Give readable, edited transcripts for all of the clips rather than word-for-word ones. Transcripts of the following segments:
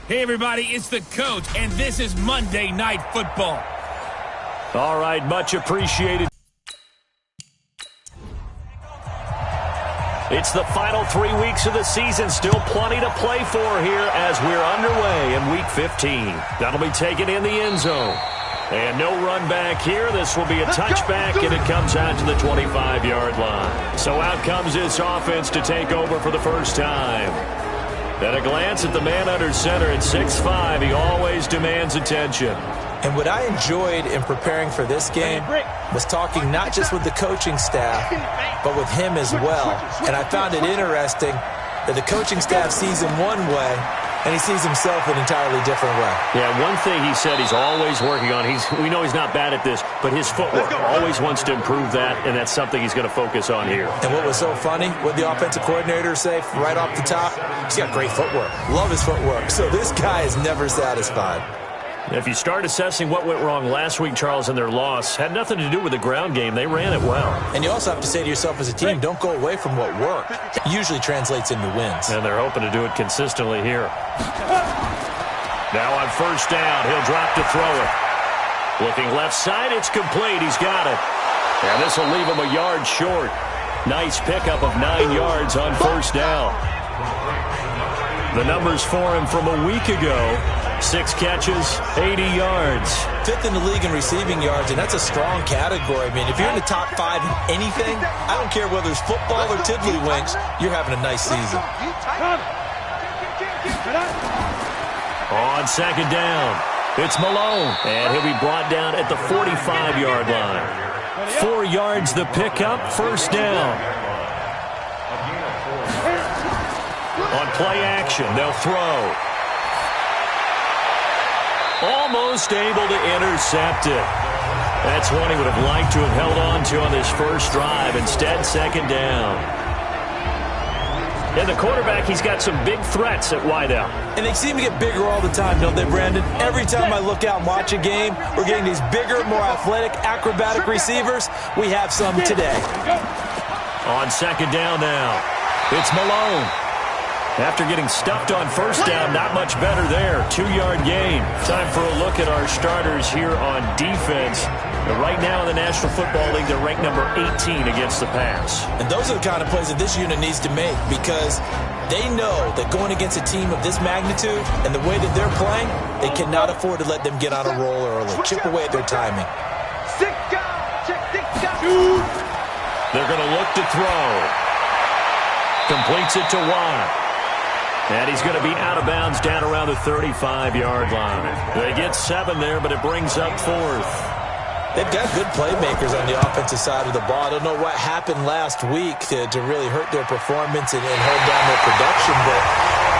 Hey, everybody, it's the coach, and this is Monday Night Football. All right, much appreciated. It's the final 3 weeks of the season. Still plenty to play for here as we're underway in Week 15. That'll be taken in the end zone. And no run back here. This will be a touchback, and it comes out to the 25-yard line. So out comes this offense to take over for the first time. At a glance at the man under center at 6'5", he always demands attention. And what I enjoyed in preparing for this game was talking not just with the coaching staff, but with him as well. And I found it interesting that the coaching staff sees him one way, and he sees himself an entirely different way. Yeah, one thing he said he's always working on, we know he's not bad at this, but his footwork, always wants to improve that, and that's something he's going to focus on here. And what was so funny, what the offensive coordinator say right off the top, he's got great footwork. Love his footwork. So this guy is never satisfied. If you start assessing what went wrong last week, Charles, in their loss, had nothing to do with the ground game. They ran it well. And you also have to say to yourself as a team, don't go away from what worked. It usually translates into wins. And they're hoping to do it consistently here. Now on first down, he'll drop to throw it. Looking left side, it's complete. He's got it. And this will leave him a yard short. Nice pickup of 9 yards on first down. The numbers for him from a week ago. 6 catches, 80 yards. 5th in the league in receiving yards, and that's a strong category. I mean, if you're in the top 5 in anything, I don't care whether it's football or tiddlywinks, you're having a nice season. On second down, it's Malone, and he'll be brought down at the 45-yard line. 4 yards the pickup, first down. On play action, they'll throw. Almost able to intercept it. That's one he would have liked to have held on to on this first drive. Instead, second down. And the quarterback, he's got some big threats at wideout. And they seem to get bigger all the time, don't they, Brandon? Every time I look out and watch a game, we're getting these bigger, more athletic, acrobatic receivers. We have some today. On second down now, it's Malone. After getting stuffed on first down, not much better there. 2-yard gain. Time for a look at our starters here on defense. Right now in the National Football League, they're ranked number 18 against the pass. And those are the kind of plays that this unit needs to make because they know that going against a team of this magnitude and the way that they're playing, they cannot afford to let them get on a roll early. Chip away at their timing. They're going to look to throw. Completes it to Watt. And he's going to be out of bounds down around the 35-yard line. They get 7 there, but it brings up 4th. They've got good playmakers on the offensive side of the ball. I don't know what happened last week to really hurt their performance and hold down their production, but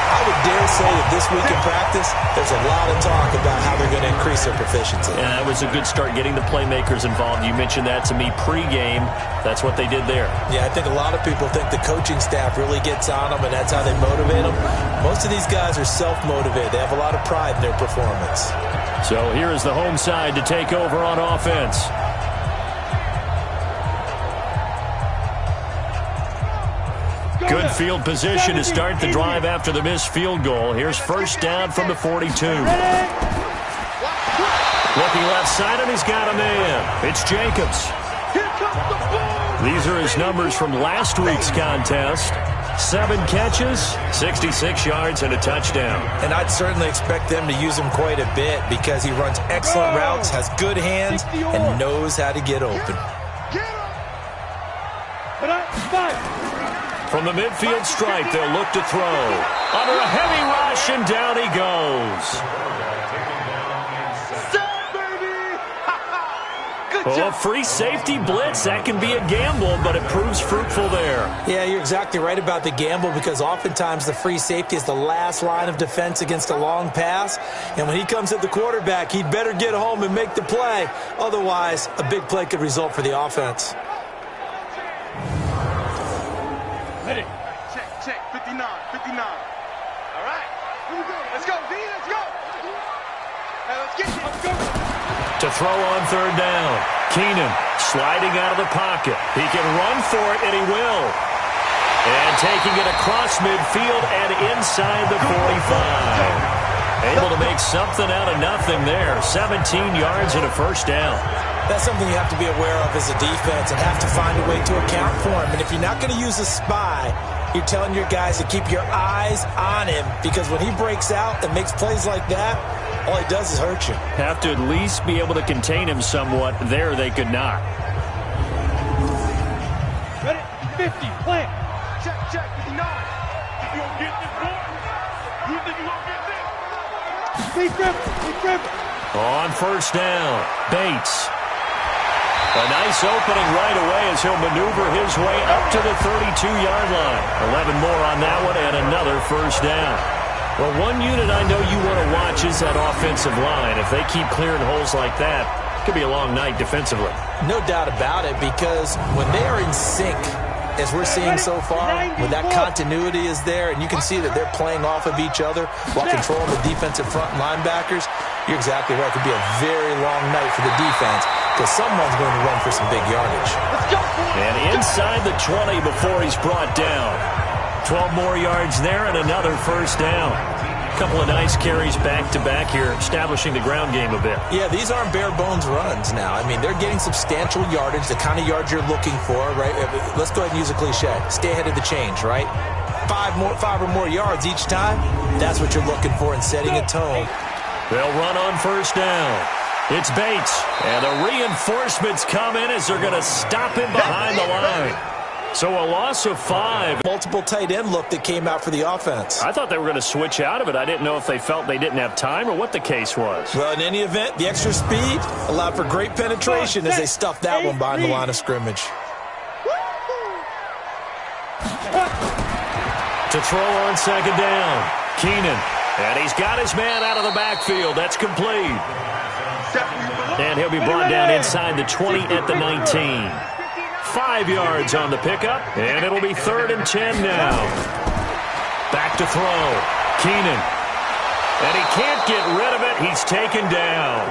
I would dare say that this week in practice, there's a lot of talk about how they're going to increase their proficiency. Yeah, that was a good start getting the playmakers involved. You mentioned that to me pregame. That's what they did there. Yeah, I think a lot of people think the coaching staff really gets on them, and that's how they motivate them. Most of these guys are self-motivated. They have a lot of pride in their performance. So here is the home side to take over on offense. Good field position to start the drive after the missed field goal. Here's first down from the 42. Looking left side, and he's got a man. It's Jacobs. These are his numbers from last week's contest. 7 catches, 66 yards, and a touchdown. And I'd certainly expect them to use him quite a bit because he runs excellent routes, has good hands, and knows how to get open. From the midfield stripe, they'll look to throw. Under a heavy rush, and down he goes. Oh, free safety blitz. That can be a gamble, but it proves fruitful there. Yeah, you're exactly right about the gamble because oftentimes the free safety is the last line of defense against a long pass. And when he comes at the quarterback, he'd better get home and make the play. Otherwise, a big play could result for the offense. Ready. Check. 59. All right. Here we go. Let's go, D. Let's go. Now let's get it. Let's go. To throw on third down. Keenan sliding out of the pocket. He can run for it, and he will. And taking it across midfield and inside the 45. Able to make something out of nothing there. 17 yards and a first down. That's something you have to be aware of as a defense and have to find a way to account for him. And if you're not going to use a spy, you're telling your guys to keep your eyes on him, because when he breaks out and makes plays like that, all he does is hurt you. Have to at least be able to contain him somewhat. There they could not. Ready? 50, plant. Check, 59. You gonna get this, boy? You think you gonna get this? Be tripping. On first down, Bates. A nice opening right away as he'll maneuver his way up to the 32-yard line. 11 more on that one and another first down. Well, one unit I know you want to watch is that offensive line. If they keep clearing holes like that, it could be a long night defensively. No doubt about it, because when they are in sync, as we're seeing so far, when that continuity is there and you can see that they're playing off of each other while controlling the defensive front linebackers, you're exactly right. It could be a very long night for the defense because someone's going to run for some big yardage. And inside the 20 before he's brought down. 12 more yards there and another first down. A couple of nice carries back-to-back here, establishing the ground game a bit. Yeah, these aren't bare-bones runs now. I mean, they're getting substantial yardage, the kind of yards you're looking for, right? Let's go ahead and use a cliche. Stay ahead of the change, right? Five or more yards each time, that's what you're looking for in setting a tone. They'll run on first down. It's Bates, and the reinforcements come in as they're going to stop him behind the line. So a loss of 5. Multiple tight end look that came out for the offense. I thought they were going to switch out of it. I didn't know if they felt they didn't have time or what the case was. Well, in any event, the extra speed allowed for great penetration as they stuffed that one behind the line of scrimmage. To throw on second down, Keenan. And he's got his man out of the backfield. That's complete. And he'll be brought down inside the 20 at the 19. 5 yards on the pickup, and it'll be 3rd and 10 now. Back to throw. Keenan. And he can't get rid of it. He's taken down.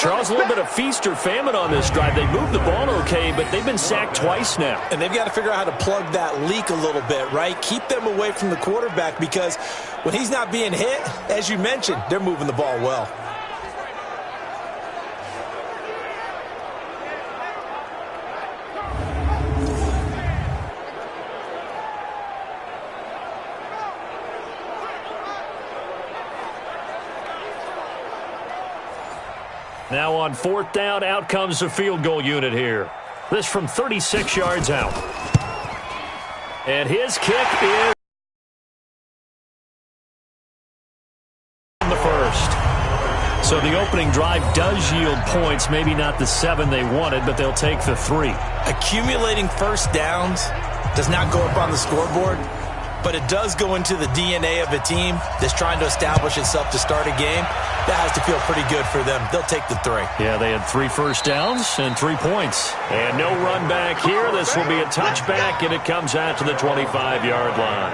Charles, a little bit of feast or famine on this drive. They moved the ball okay, but they've been sacked twice now. And they've got to figure out how to plug that leak a little bit, right? Keep them away from the quarterback, because when he's not being hit, as you mentioned, they're moving the ball well. Now on 4th down, out comes the field goal unit here. This from 36 yards out. And his kick is the first. So the opening drive does yield points, maybe not the 7 they wanted, but they'll take the 3. Accumulating first downs does not go up on the scoreboard, but it does go into the DNA of a team that's trying to establish itself to start a game. That has to feel pretty good for them. They'll take the 3. Yeah, they had 3 first downs and 3 points. And no run back here. This will be a touchback, and it comes out to the 25-yard line.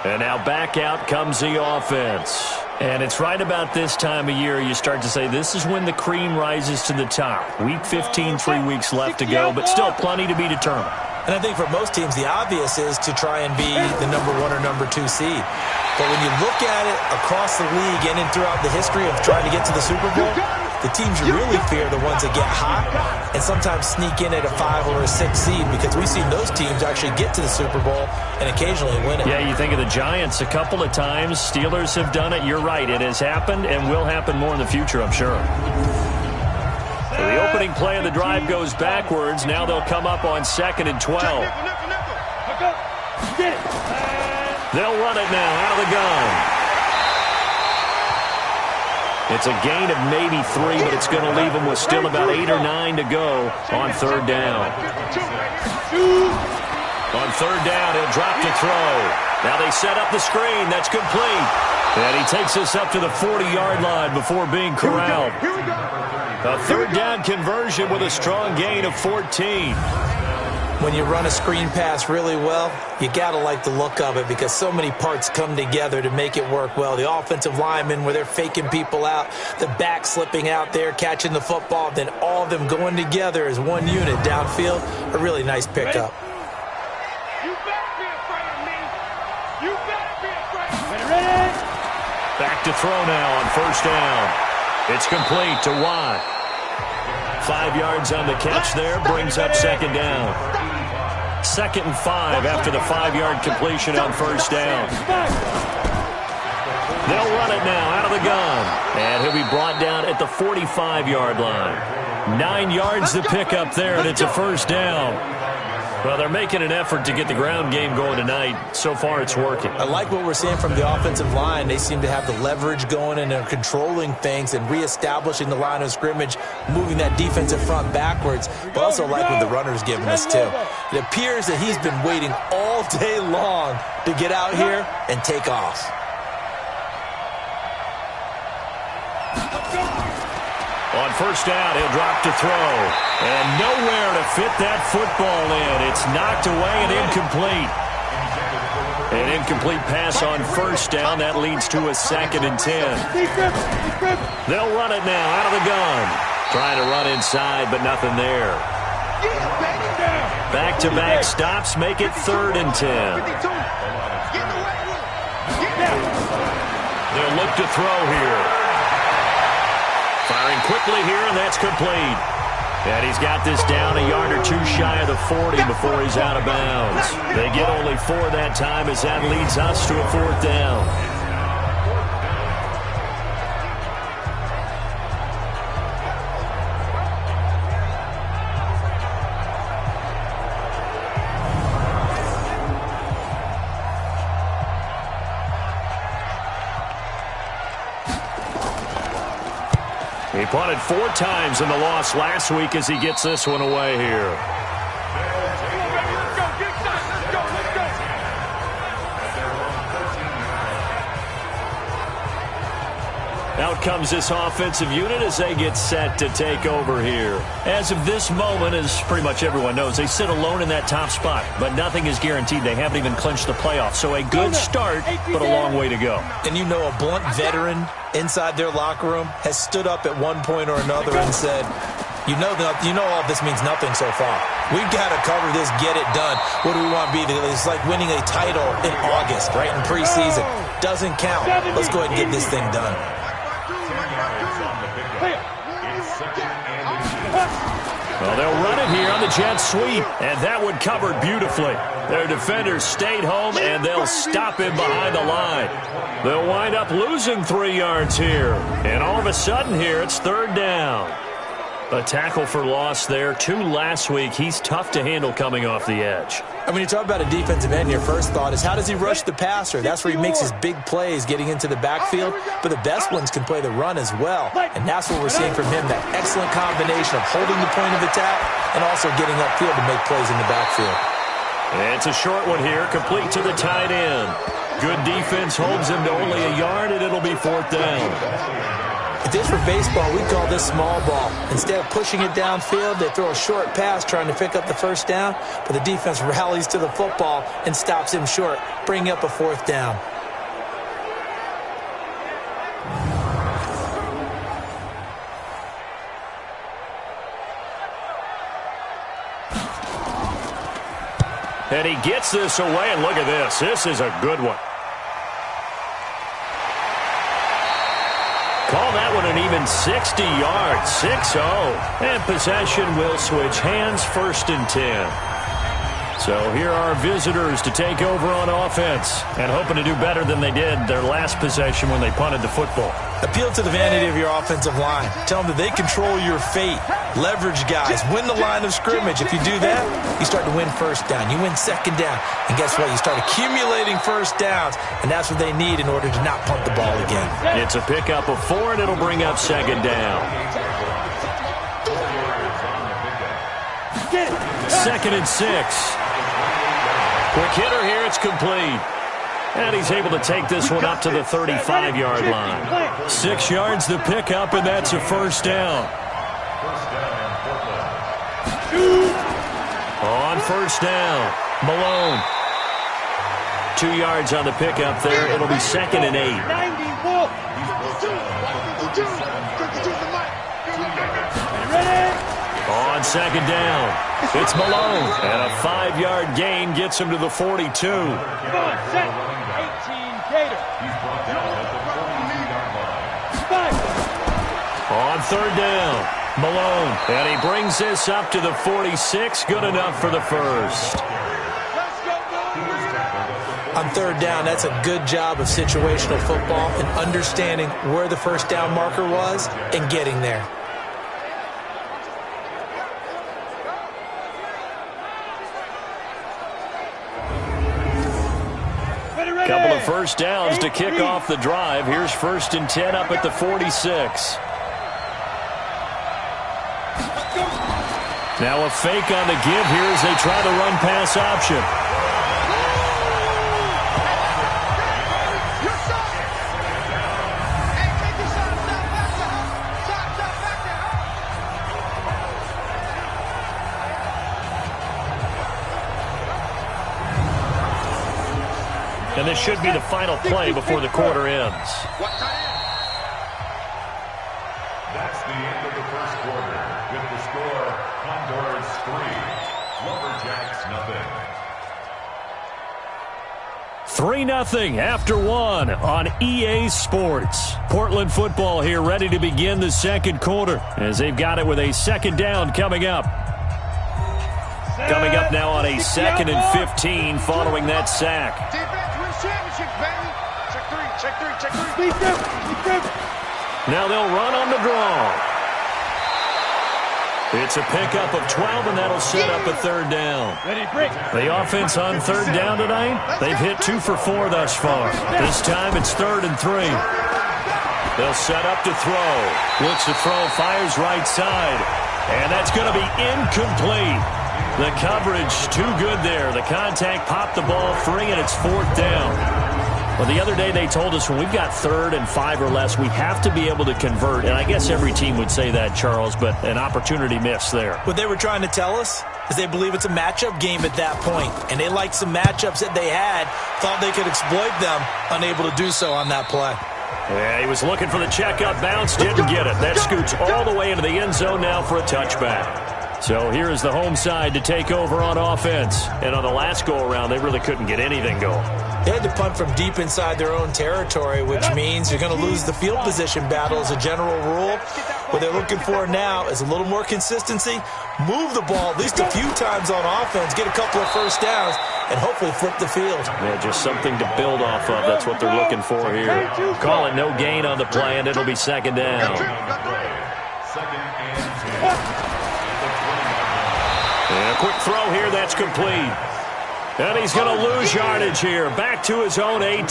And now back out comes the offense. And it's right about this time of year you start to say this is when the cream rises to the top. Week 15, 3 weeks left to go, but still plenty to be determined. And I think for most teams, the obvious is to try and be the number 1 or number 2 seed. But when you look at it across the league and throughout the history of trying to get to the Super Bowl, the teams you really fear are the ones that get hot and sometimes sneak in at a 5 or a 6 seed, because we've seen those teams actually get to the Super Bowl and occasionally win it. Yeah, you think of the Giants a couple of times. Steelers have done it. You're right. It has happened and will happen more in the future, I'm sure. So the opening play of the drive goes backwards. Now they'll come up on 2nd and 12. They'll run it now out of the gun. It's a gain of maybe 3, but it's going to leave them with still about 8 or 9 to go on 3rd down. On 3rd down, he'll drop to throw. Now they set up the screen. That's complete. And he takes us up to the 40-yard line before being corralled. A 3rd down conversion with a strong gain of 14. When you run a screen pass really well, you got to like the look of it, because so many parts come together to make it work well. The offensive linemen, where they're faking people out, the back slipping out there, catching the football, then all of them going together as one unit downfield. A really nice pickup. You better be afraid. Ready? Back to throw now on first down. It's complete to Watt. 5 yards on the catch there, brings up second down. 2nd and 5 after the 5-yard completion on first down. They'll run it now out of the gun. And he'll be brought down at the 45-yard line. 9 yards to pick up there, and it's a first down. Well, they're making an effort to get the ground game going tonight. So far, it's working. I like what we're seeing from the offensive line. They seem to have the leverage going, and they're controlling things and reestablishing the line of scrimmage, moving that defensive front backwards. But also like what the runner's giving us, too. It appears that he's been waiting all day long to get out here and take off. On first down, he'll drop to throw. And nowhere to fit that football in. It's knocked away and incomplete. An incomplete pass on first down. That leads to a 2nd and 10. They'll run it now out of the gun. Trying to run inside, but nothing there. Back-to-back stops make it 3rd and 10. They'll look to throw here. Firing quickly here, and that's complete. And he's got this down a yard or two shy of the 40 before he's out of bounds. They get only 4 that time as that leads us to a 4th down. He punted 4 times in the loss last week as he gets this one away here. Out comes this offensive unit as they get set to take over here. As of this moment, as pretty much everyone knows, they sit alone in that top spot. But nothing is guaranteed. They haven't even clinched the playoffs. So a good start, but a long way to go. And you know, a blunt veteran inside their locker room has stood up at one point or another and said, you know all this means nothing so far. We've got to cover this, get it done. What do we want to be? It's like winning a title in August, right, in preseason. Doesn't count. Let's go ahead and get this thing done. Well, they'll run it here on the jet sweep, and that one covered beautifully. Their defenders stayed home, and they'll stop him behind the line. They'll wind up losing 3 yards here, and all of a sudden here, it's 3rd down. A tackle for loss there. 2 last week. He's tough to handle coming off the edge. And when you talk about a defensive end, your first thought is how does he rush the passer? That's where he makes his big plays getting into the backfield. But the best ones can play the run as well. And that's what we're seeing from him, that excellent combination of holding the point of attack and also getting upfield to make plays in the backfield. And it's a short one here, complete to the tight end. Good defense holds him to only a yard, and it'll be 4th down. If this were baseball, we'd call this small ball. Instead of pushing it downfield, they throw a short pass trying to pick up the first down, but the defense rallies to the football and stops him short, bringing up a 4th down. And he gets this away, and look at this. This is a good one. Call that one an even 60 yards, 6-0. And possession will switch hands, 1st and 10. So here are visitors to take over on offense and hoping to do better than they did their last possession when they punted the football. Appeal to the vanity of your offensive line. Tell them that they control your fate. Leverage guys. Win the line of scrimmage. If you do that, you start to win 1st down. You win 2nd down. And guess what? You start accumulating 1st downs. And that's what they need in order to not punt the ball again. It's a pickup of 4, and it'll bring up 2nd down. 2nd and 6. Quick hitter here, it's complete. And he's able to take this one up to the 35-yard line. 6 yards the pickup, and that's a 1st down. On 1st down, Malone. 2 yards on the pickup there. It'll be 2nd and 8. On 2nd down, it's Malone. And a 5-yard gain gets him to the 42. third down. Malone, and he brings this up to the 46. Good enough for the first. On third down, that's a good job of situational football and understanding where the first down marker was and getting there. Couple of first downs to kick off the drive. Here's 1st and 10 up at the 46. Now a fake on the give here as they try the run-pass option. And this should be the final play before the quarter ends. That's the end of the first quarter. With the score, Condors 3, Lumberjacks 0. 3-0 after 1 on EA Sports. Portland football here ready to begin the second quarter as they've got it with a second down coming up. Coming up now on a 2nd and 15 following that sack. Now they'll run on the draw. It's a pickup of 12, and that'll set up a third down. The offense on third down tonight, they've hit 2 for 4 thus far. This time it's 3rd and 3. They'll set up to throw. Looks to throw, fires right side. And that's going to be incomplete. The coverage too good there. The contact popped the ball free, and it's 4th down. Well, the other day they told us when we've got 3rd and 5 or less, we have to be able to convert. And I guess every team would say that, Charles, but an opportunity missed there. What they were trying to tell us is they believe it's a matchup game at that point. And they liked some matchups that they had, thought they could exploit them, unable to do so on that play. Yeah, he was looking for the checkup bounce, didn't get it. That scoots all the way into the end zone now for a touchback. So here is the home side to take over on offense. And on the last go-around, they really couldn't get anything going. They had to punt from deep inside their own territory, which means you're going to lose the field position battle as a general rule. What they're looking for now is a little more consistency, move the ball at least a few times on offense, get a couple of first downs, and hopefully flip the field. Yeah, just something to build off of. That's what they're looking for here. Call it no gain on the play, and it'll be 2nd down. And a quick throw here, that's complete. And he's going to lose yardage here. Back to his own 18.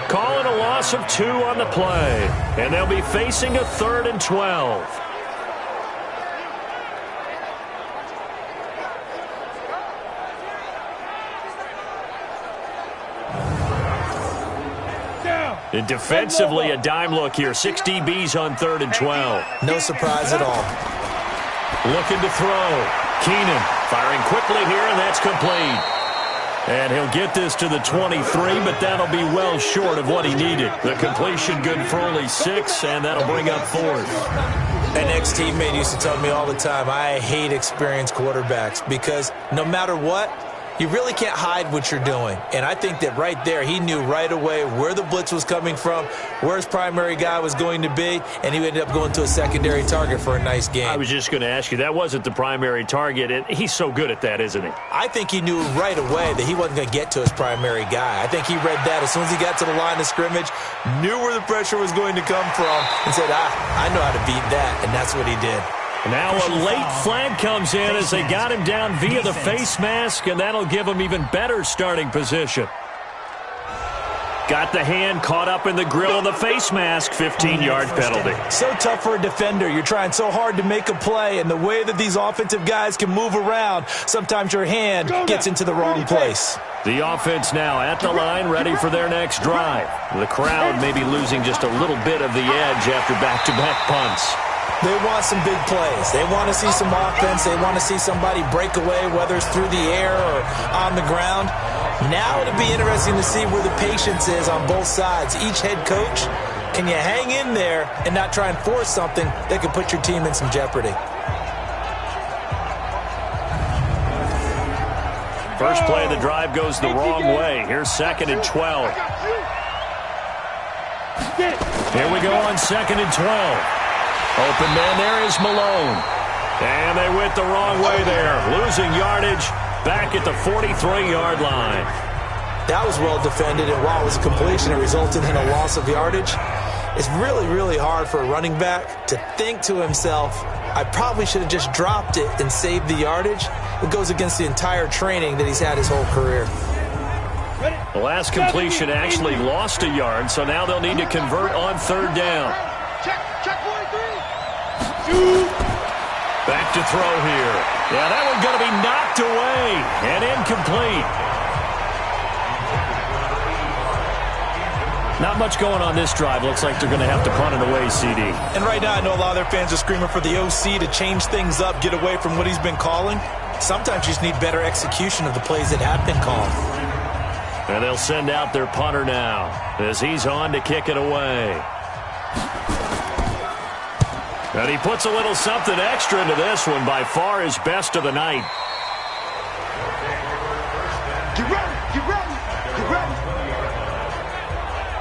Calling a loss of 2 on the play. And they'll be facing a 3rd and 12. And defensively, a dime look here. 6 DBs on 3rd and 12. No surprise at all. Looking to throw. Keenan firing quickly here, and that's complete. And he'll get this to the 23, but that'll be well short of what he needed. The completion good for only 6, and that'll bring up 4th. An ex-teammate used to tell me all the time, I hate experienced quarterbacks because no matter what, you really can't hide what you're doing. And I think that right there, he knew right away where the blitz was coming from, where his primary guy was going to be, and he ended up going to a secondary target for a nice game. I was just going to ask you, that wasn't the primary target, and he's so good at that, isn't he? I think he knew right away that he wasn't going to get to his primary guy. I think he read that as soon as he got to the line of scrimmage, knew where the pressure was going to come from, and said, I know how to beat that, and that's what he did. Now a late flag comes in as they got him down via the face mask, and that'll give him even better starting position. Got the hand caught up in the grill of the face mask, 15-yard penalty. So tough for a defender. You're trying so hard to make a play, and the way that these offensive guys can move around, sometimes your hand gets into the wrong place. The offense now at the line, ready for their next drive. The crowd may be losing just a little bit of the edge after back-to-back punts. They want some big plays. They want to see some offense. They want to see somebody break away, whether it's through the air or on the ground. Now it'll be interesting to see where the patience is on both sides. Each head coach, can you hang in there and not try and force something that could put your team in some jeopardy? First play of the drive goes the wrong way. Here's 2nd and 12. Here we go on 2nd and 12. Open man there is Malone. And they went the wrong way there. Losing yardage back at the 43-yard line. That was well defended, and while it was a completion, it resulted in a loss of yardage. It's really, really hard for a running back to think to himself, I probably should have just dropped it and saved the yardage. It goes against the entire training that he's had his whole career. The last completion actually lost a yard, so now they'll need to convert on third down. Check 43. Back to throw here. Yeah, that one's going to be knocked away and incomplete. Not much going on this drive. Looks like they're going to have to punt it away, CD. And right now, I know a lot of their fans are screaming for the OC to change things up, get away from what he's been calling. Sometimes you just need better execution of the plays that have been called. And they'll send out their punter now as he's on to kick it away. And he puts a little something extra into this one, by far his best of the night. Get ready, get ready, get ready.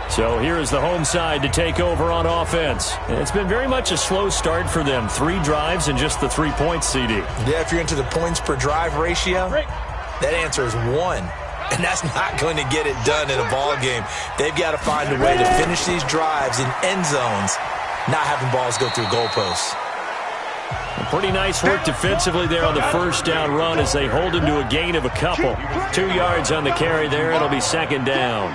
So here is the home side to take over on offense. It's been very much a slow start for them. 3 drives and just the 3 points, CD. Yeah, if you're into the points per drive ratio, that answer is 1. And that's not going to get it done in a ball game. They've got to find a way to finish these drives in end zones, not having balls go through goalposts. Pretty nice work defensively there on the first down run as they hold him to a gain of a couple. 2 yards on the carry there. It'll be second down.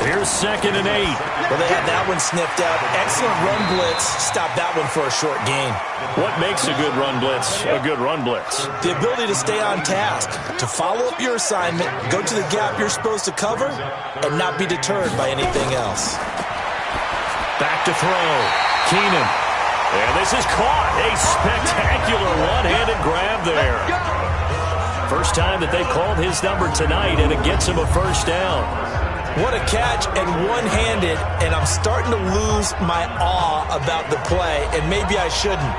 Here's 2nd and 8. Well, they had that one sniffed out. Excellent run blitz. Stop that one for a short gain. What makes a good run blitz a good run blitz? The ability to stay on task, to follow up your assignment, go to the gap you're supposed to cover, and not be deterred by anything else. Back to throw. Keenan. And this is caught. A spectacular one-handed grab there. First time that they've called his number tonight, and it gets him a first down. What a catch, and one-handed, and I'm starting to lose my awe about the play, and maybe I shouldn't.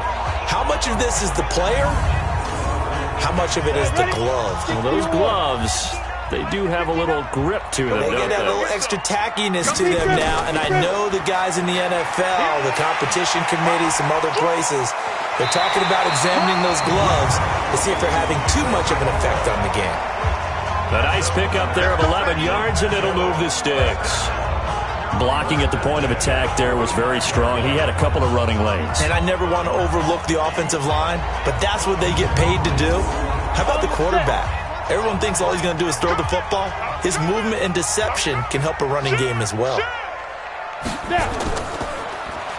How much of this is the player? How much of it is the glove? Well, those gloves, they do have a little grip to them, They don't get they? a little extra tackiness to them now, and I know the guys in the NFL, the competition committee, some other places, they're talking about examining those gloves to see if they're having too much of an effect on the game. A nice pickup there of 11 yards, and it'll move the sticks. Blocking at the point of attack there was very strong. He had a couple of running lanes. And I never want to overlook the offensive line, but that's what they get paid to do. How about the quarterback? Everyone thinks all he's going to do is throw the football. His movement and deception can help a running game as well.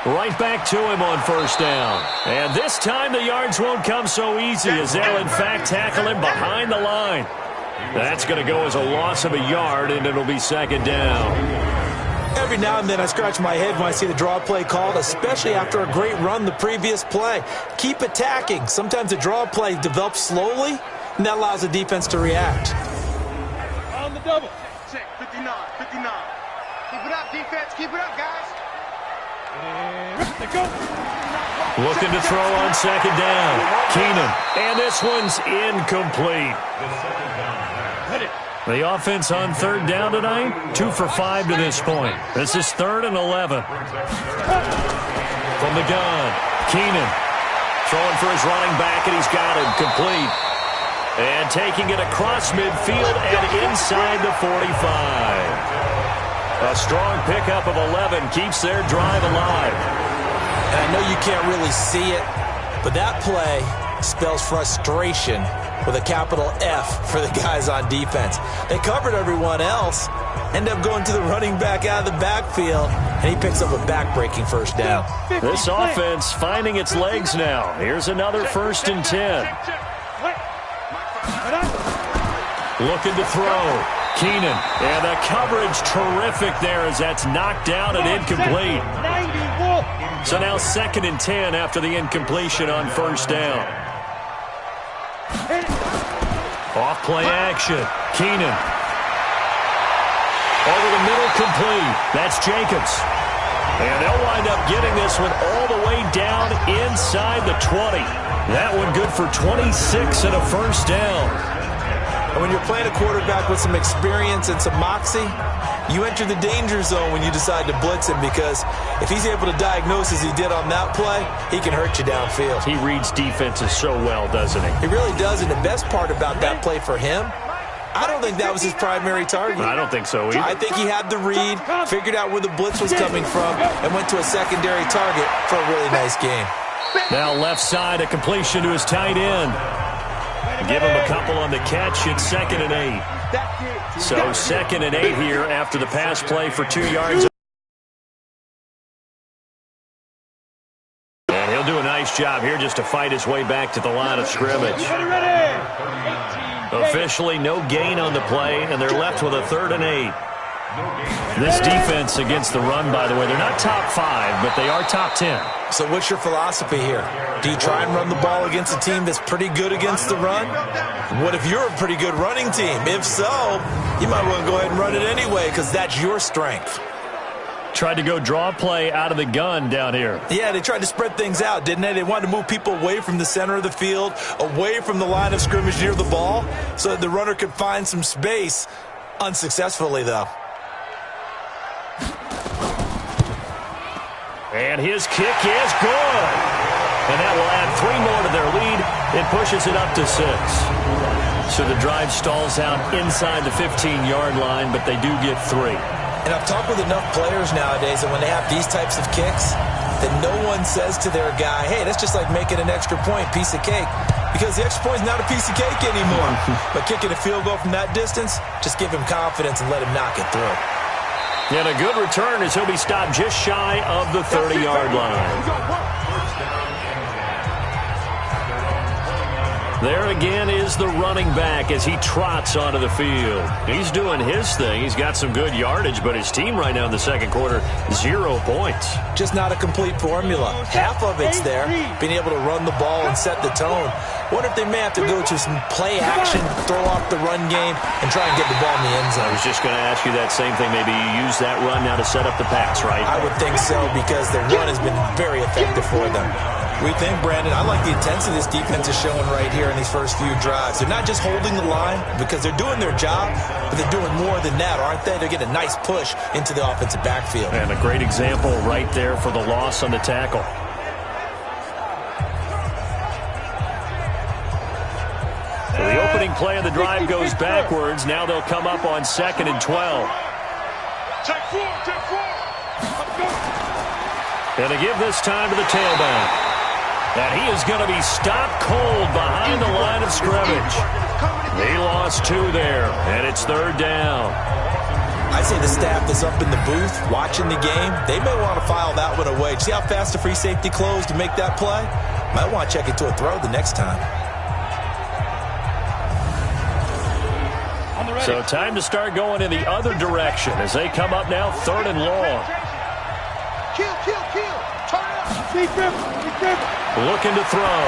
Right back to him on first down. And this time the yards won't come so easy as they'll, in fact, tackle him behind the line. That's going to go as a loss of a yard, and it'll be second down. Every now and then I scratch my head when I see the draw play called, especially after a great run the previous play. Keep attacking. Sometimes the draw play develops slowly, and that allows the defense to react. On the double. Check, 59, 59. Keep it up, defense. Keep it up, guys. Go. Looking to throw on second down. Keenan. And this one's incomplete. The offense on third down tonight, 2 for 5 to this point. This is 3rd and 11. From the gun, Keenan throwing for his running back, and he's got him complete. And taking it across midfield and inside the 45. A strong pickup of 11 keeps their drive alive. And I know you can't really see it, but that play spells frustration with a capital F for the guys on defense. They covered everyone else, end up going to the running back out of the backfield, and he picks up a back-breaking first down. This offense finding its legs now. Here's another 1st and 10. Looking to throw. Keenan. And the coverage terrific there as that's knocked down and incomplete. So now 2nd and 10 after the incompletion on first down. Off play action. Keenan. Over the middle, complete. That's Jacobs. And they'll wind up getting this one all the way down inside the 20. That one good for 26 and a first down. And when you're playing a quarterback with some experience and some moxie, you enter the danger zone when you decide to blitz him, because if he's able to diagnose as he did on that play, he can hurt you downfield. He reads defenses so well, doesn't he? He really does, and the best part about that play for him, I don't think that was his primary target. I don't think so either. I think he had the read, figured out where the blitz was coming from, and went to a secondary target for a really nice game. Now left side, a completion to his tight end. Give him a couple on the catch. It's 2nd and 8. So 2nd and 8 here after the pass play for 2 yards. And he'll do a nice job here just to fight his way back to the line of scrimmage. Officially no gain on the play, and they're left with a 3rd and 8. This defense against the run, by the way, they're not top 5, but they are top 10. So what's your philosophy here? Do you try and run the ball against a team that's pretty good against the run? What if you're a pretty good running team? If so, you might want to go ahead and run it anyway, because that's your strength. Tried to go draw a play out of the gun down here. Yeah, they tried to spread things out, didn't they? They wanted to move people away from the center of the field, away from the line of scrimmage near the ball, so that the runner could find some space. Unsuccessfully, though. And his kick is good. And that will add 3 more to their lead. It pushes it up to 6. So the drive stalls out inside the 15-yard line, but they do get 3. And I've talked with enough players nowadays that when they have these types of kicks, that no one says to their guy, hey, that's just like making an extra point, piece of cake. Because the extra point is not a piece of cake anymore. But kicking a field goal from that distance, just give him confidence and let him knock it through. And a good return as he'll be stopped just shy of the 30-yard line. There again is the running back as he trots onto the field. He's doing his thing. He's got some good yardage, but his team right now in the second quarter, 0 points. Just not a complete formula. Half of it's there, being able to run the ball and set the tone. Wonder if they may have to go to some play action, throw off the run game, and try and get the ball in the end zone. I was just going to ask you that same thing. Maybe you use that run now to set up the pass, right? I would think so, because their run has been very effective for them. We think, Brandon, I like the intensity this defense is showing right here in these first few drives. They're not just holding the line because they're doing their job, but they're doing more than that, aren't they? They're getting a nice push into the offensive backfield. And a great example right there for the loss on the tackle. So the opening play of the drive goes backwards. Now they'll come up on 2nd and 12. And to give this time to the tailback. And he is going to be stopped cold behind the line of scrimmage. He lost 2 there, and it's 3rd down. I say the staff that's up in the booth watching the game, they may want to file that one away. See how fast the free safety closed to make that play? Might want to check it to a throw the next time. So time to start going in the other direction as they come up now 3rd and long. Looking to throw.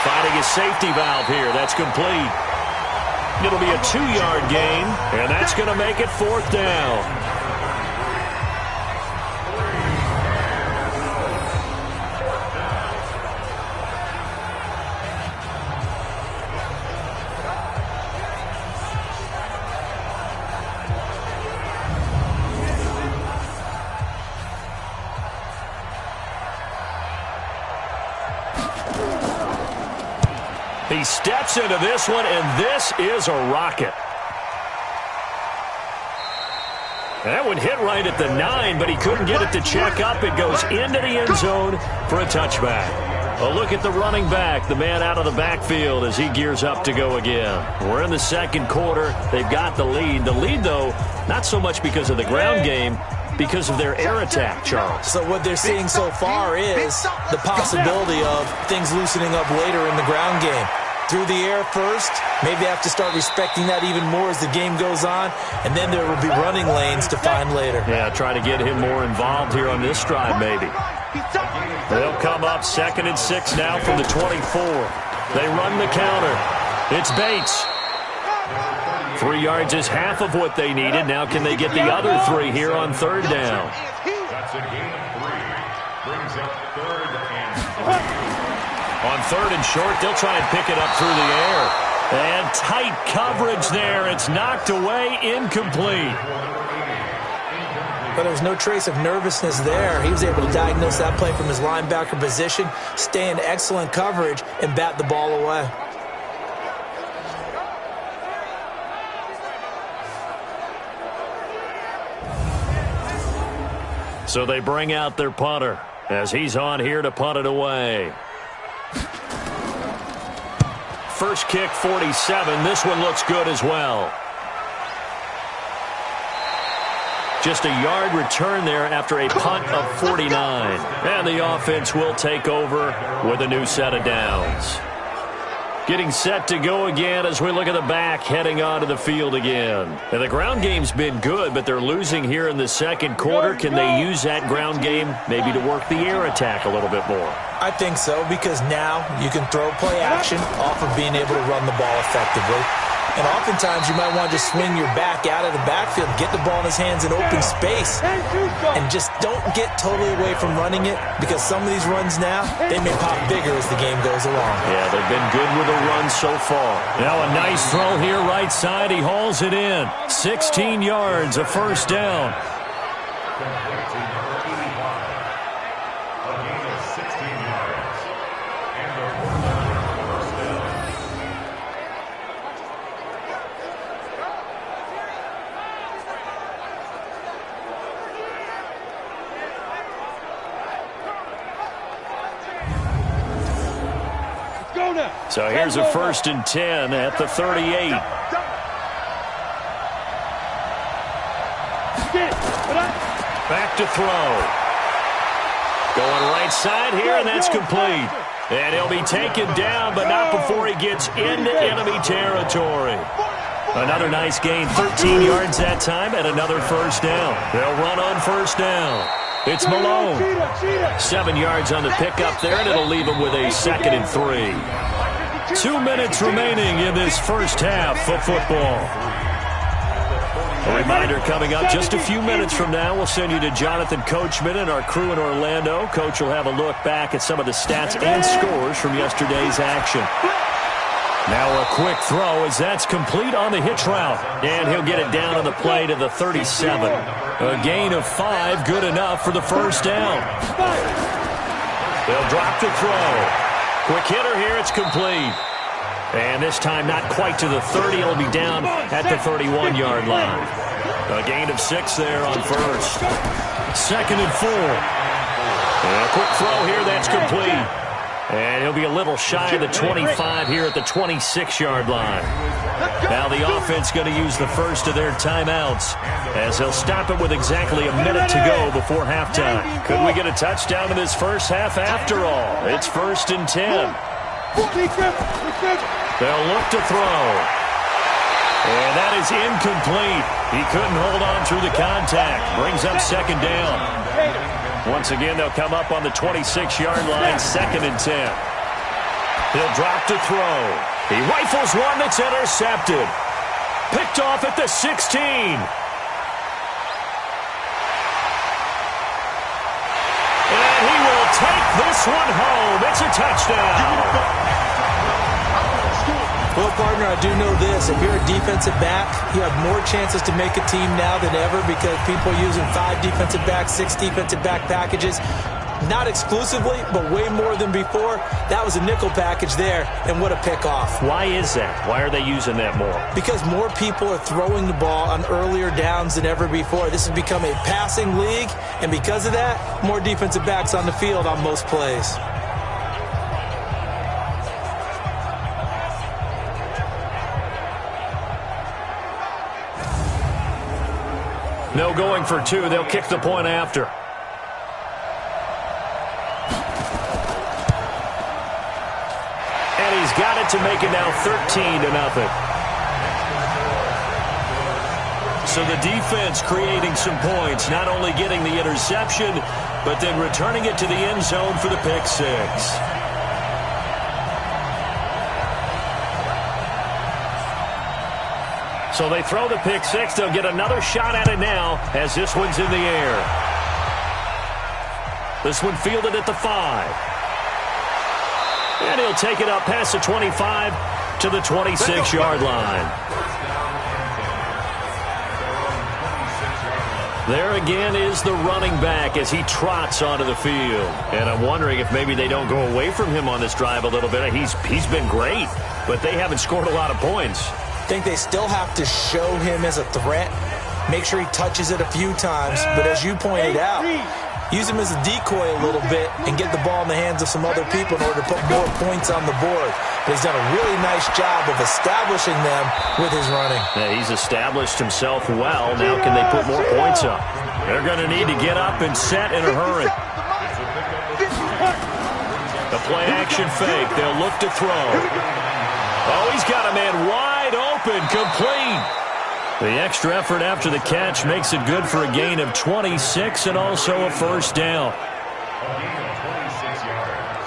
Finding his safety valve here. That's complete. It'll be a 2-yard gain, and that's going to make it 4th down. He steps into this one, and this is a rocket. That one hit right at the 9, but he couldn't get it to check up. It goes into the end zone for a touchback. A look at the running back, the man out of the backfield as he gears up to go again. We're in the second quarter. They've got the lead. The lead, though, not so much because of the ground game, because of their air attack, Charles. So what they're seeing so far is the possibility of things loosening up later in the ground game. Through the air first, maybe they have to start respecting that even more as the game goes on, and then there will be running lanes to find later. Yeah, try to get him more involved here on this drive, maybe. They'll come up 2nd and 6 now from the 24. They run the counter. It's Bates. 3 yards is half of what they needed. Now can they get the other 3 here on 3rd down? That's a gain of 3. Brings up 3rd and 3. On 3rd and short, they'll try and pick it up through the air. And tight coverage there. It's knocked away, incomplete. But there was no trace of nervousness there. He was able to diagnose that play from his linebacker position, stay in excellent coverage, and bat the ball away. So they bring out their punter as he's on here to punt it away. First kick, 47. This one looks good as well. Just a yard return there after a punt of 49. And the offense will take over with a new set of downs. Getting set to go again as we look at the back heading onto the field again. And the ground game's been good, but they're losing here in the second quarter. Can they use that ground game maybe to work the air attack a little bit more? I think so, because now you can throw play action off of being able to run the ball effectively. And oftentimes you might want to just swing your back out of the backfield, get the ball in his hands in open space, and just don't get totally away from running it, because some of these runs now, they may pop bigger as the game goes along. Yeah, they've been good with the run so far. Now a nice throw here right side. He hauls it in. 16 yards, a first down. So here's a 1st and 10 at the 38. Back to throw. Going right side here, and that's complete. And he'll be taken down, but not before he gets into enemy territory. Another nice gain, 13 yards that time, and another first down. They'll run on first down. It's Malone. 7 yards on the pickup there, and it'll leave him with a 2nd and 3. 2 minutes remaining in this first half of football. A reminder coming up just a few minutes from now. We'll send you to Jonathan Coachman and our crew in Orlando. Coach will have a look back at some of the stats and scores from yesterday's action. Now a quick throw as that's complete on the hitch route. And he'll get it down on the play to the 37. A gain of 5, good enough for the first down. They'll drop the throw. Quick hitter here, it's complete. And this time not quite to the 30. It'll be down at the 31-yard line. A gain of 6 there on first. 2nd and 4. And a quick throw here, that's complete. And he'll be a little shy of the 25 here at the 26-yard line. Now the offense going to use the first of their timeouts as they'll stop it with exactly a minute to go before halftime. Could we get a touchdown in this first half after all? It's 1st and 10. They'll look to throw. And that is incomplete. He couldn't hold on through the contact. Brings up 2nd down. Once again, they'll come up on the 26-yard line, 2nd and 10. He'll drop to throw. He rifles one that's intercepted. Picked off at the 16. And he will take this one home. It's a touchdown. Well, partner, I do know this. If you're a defensive back, you have more chances to make a team now than ever because people are using 5 defensive backs, 6 defensive back packages. Not exclusively, but way more than before. That was a nickel package there, and what a pickoff. Why is that? Why are they using that more? Because more people are throwing the ball on earlier downs than ever before. This has become a passing league, and because of that, more defensive backs on the field on most plays. No going for 2. They'll kick the point after. And he's got it to make it now 13-0. So the defense creating some points, not only getting the interception, but then returning it to the end zone for the pick 6. So they throw the pick 6. They'll get another shot at it now as this one's in the air. This one fielded at the 5. And he'll take it up past the 25 to the 26-yard line. There again is the running back as he trots onto the field. And I'm wondering if maybe they don't go away from him on this drive a little bit. He's been great, but they haven't scored a lot of points. I think they still have to show him as a threat. Make sure he touches it a few times. But as you pointed out, use him as a decoy a little bit and get the ball in the hands of some other people in order to put more points on the board. But he's done a really nice job of establishing them with his running. Yeah, he's established himself well. Now can they put more points up? They're going to need to get up and set in a hurry. The play-action fake. They'll look to throw. Oh, he's got a man wide open, complete. The extra effort after the catch makes it good for a gain of 26 and also a first down. A gain of 26 yards.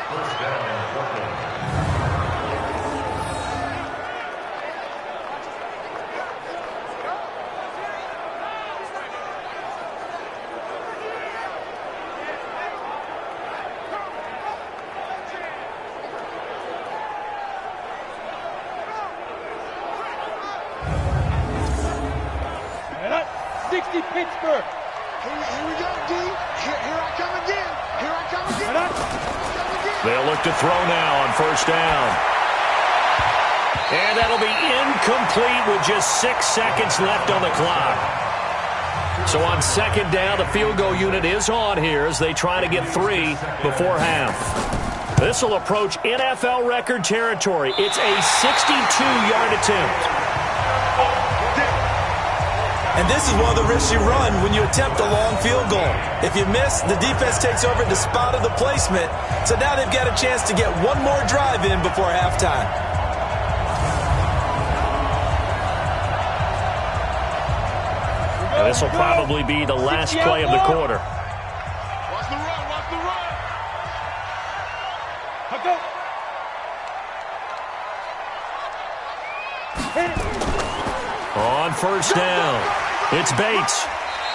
First down, Portland. Pittsburgh. Here we go, D. Here I come again. Here I come again. They'll look to throw now on first down. And that'll be incomplete with just 6 seconds left on the clock. So on second down, the field goal unit is on here as they try to get 3 before half. This will approach NFL record territory. It's a 62-yard attempt. And this is one of the risks you run when you attempt a long field goal. If you miss, the defense takes over at the spot of the placement. So now they've got a chance to get one more drive in before halftime. And this will probably be the last play of the quarter. Watch the run, watch the run. Go. On first down, it's Bates.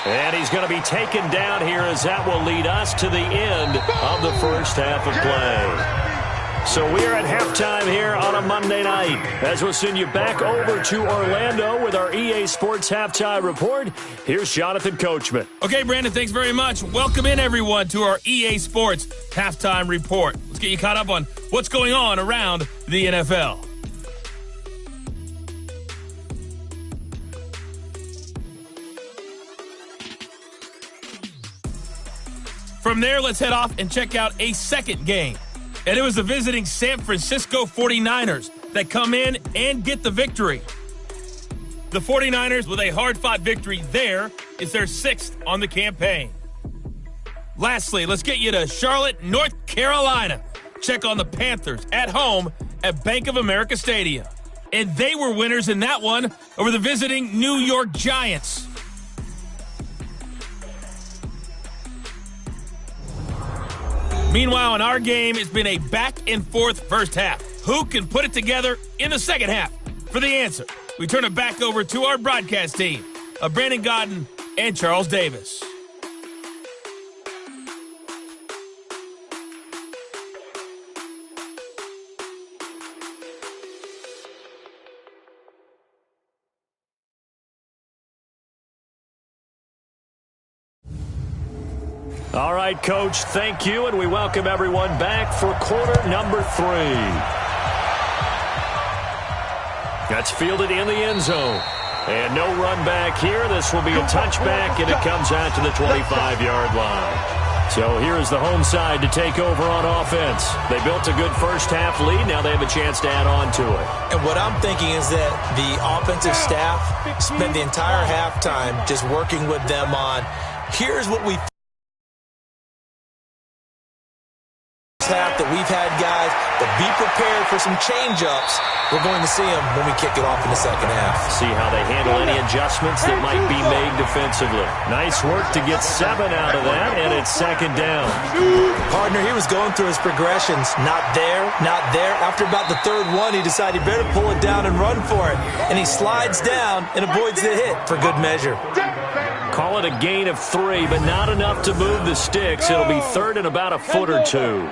And he's going to be taken down here as that will lead us to the end of the first half of play. So we're at halftime here on a Monday night as we'll send you back over to Orlando with our EA Sports Halftime Report. Here's Jonathan Coachman. Okay, Brandon, thanks very much. Welcome in, everyone, to our EA Sports Halftime Report. Let's get you caught up on what's going on around the NFL. From there, let's head off and check out a second game. And it was the visiting San Francisco 49ers that come in and get the victory. The 49ers, with a hard-fought victory there, is their 6th on the campaign. Lastly, let's get you to Charlotte, North Carolina. Check on the Panthers at home at Bank of America Stadium. And they were winners in that one over the visiting New York Giants. Meanwhile, in our game, it's been a back-and-forth first half. Who can put it together in the second half? For the answer, we turn it back over to our broadcast team of Brandon Godden and Charles Davis. All right, Coach, thank you, and we welcome everyone back for quarter number 3. That's fielded in the end zone. And no run back here. This will be a touchback, and it comes out to the 25-yard line. So here is the home side to take over on offense. They built a good first-half lead. Now they have a chance to add on to it. And what I'm thinking is that the offensive staff spent the entire halftime just working with them on, here's what we half that we've had guys, but be prepared for some change-ups. We're going to see them when we kick it off in the second half. See how they handle any adjustments that might be made defensively. Nice work to get 7 out of that, and it's second down. Partner, he was going through his progressions. Not there, not there. After about the third one, he decided he better pull it down and run for it. And he slides down and avoids the hit for good measure. Call it a gain of 3, but not enough to move the sticks. It'll be third and about a foot or two.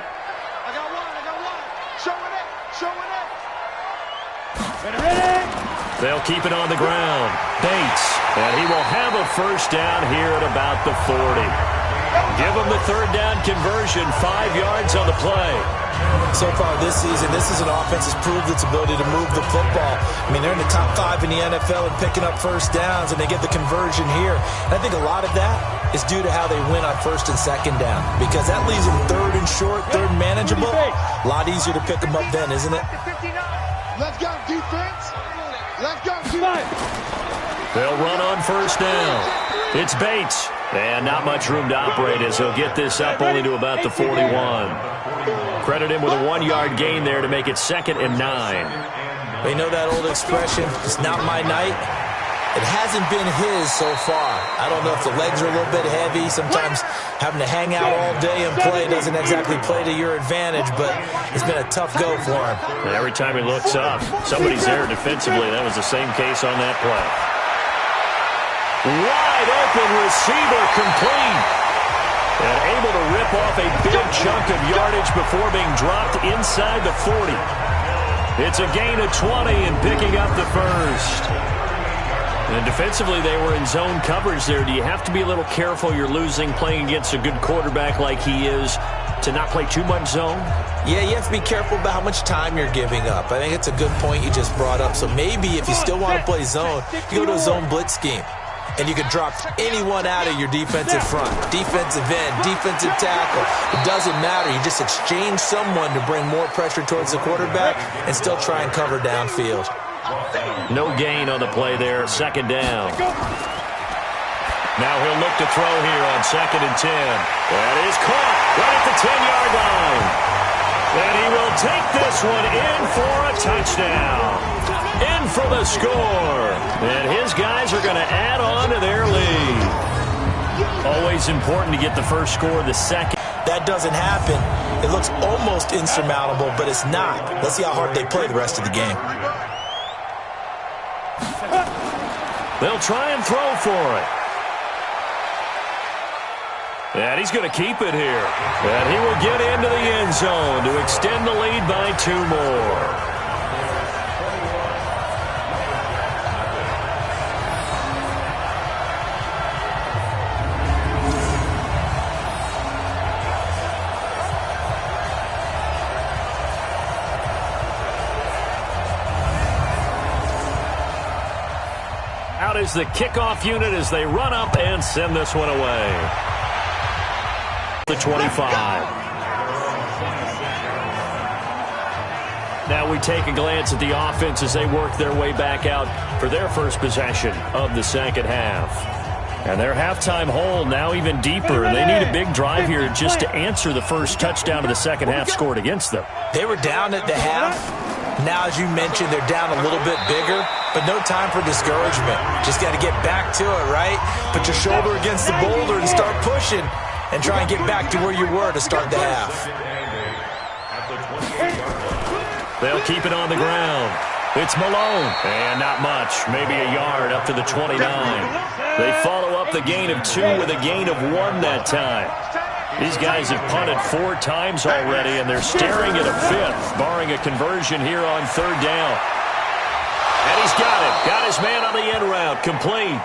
They'll keep it on the ground. Bates, and he will have a first down here at about the 40. Give him the third down conversion, 5 yards on the play. So far this season, this is an offense that's proved its ability to move the football. I mean, they're in the top 5 in the NFL and picking up first downs, and they get the conversion here. And I think a lot of that is due to how they win on first and second down, because that leaves them third and short, third and manageable. A lot easier to pick them up then, isn't it? Let's go, defense. Let's go, defense. They'll run on first down. It's Bates. And not much room to operate as he'll get this up only to about the 41. Credit him with a 1-yard gain there to make it 2nd and 9. You know that old expression, it's not my night? It hasn't been his so far. I don't know if the legs are a little bit heavy. Sometimes having to hang out all day and play doesn't exactly play to your advantage, but it's been a tough go for him. And every time he looks up, somebody's there defensively. That was the same case on that play. Wide open receiver, complete. And able to rip off a big chunk of yardage before being dropped inside the 40. It's a gain of 20 and picking up the first. And defensively, they were in zone coverage there. Do you have to be a little careful? You're losing playing against a good quarterback like he is to not play too much zone? Yeah, you have to be careful about how much time you're giving up. I think it's a good point you just brought up. So maybe if you still want to play zone, you go to a zone blitz scheme. And you can drop anyone out of your defensive front. Defensive end, defensive tackle. It doesn't matter. You just exchange someone to bring more pressure towards the quarterback and still try and cover downfield. No gain on the play there. 2nd down. Now he'll look to throw here on 2nd and 10. That is caught right at the 10-yard line. And he will take this one in for a touchdown. In for the score. And his guys are going to add on to their lead. Always important to get the first score the second. That doesn't happen. It looks almost insurmountable, but it's not. Let's see how hard they play the rest of the game. They'll try and throw for it. And he's going to keep it here. And he will get into the end zone to extend the lead by 2 more. Out is the kickoff unit as they run up and send this one away. The 25. Now we take a glance at the offense as they work their way back out for their first possession of the second half. And their halftime hole now even deeper. They need a big drive here just to answer the first touchdown of the second half scored against them. They were down at the half. Now, as you mentioned, they're down a little bit bigger, but no time for discouragement. Just got to get back to it, right? Put your shoulder against the boulder and start pushing and try and get back to where you were to start the half. They'll keep it on the ground. It's Malone. And not much. Maybe a yard up to the 29. They follow up the gain of 2 with a gain of 1 that time. These guys have punted 4 times already, and they're staring at a 5th, barring a conversion here on 3rd down. And he's got it. Got his man on the end route. Complete.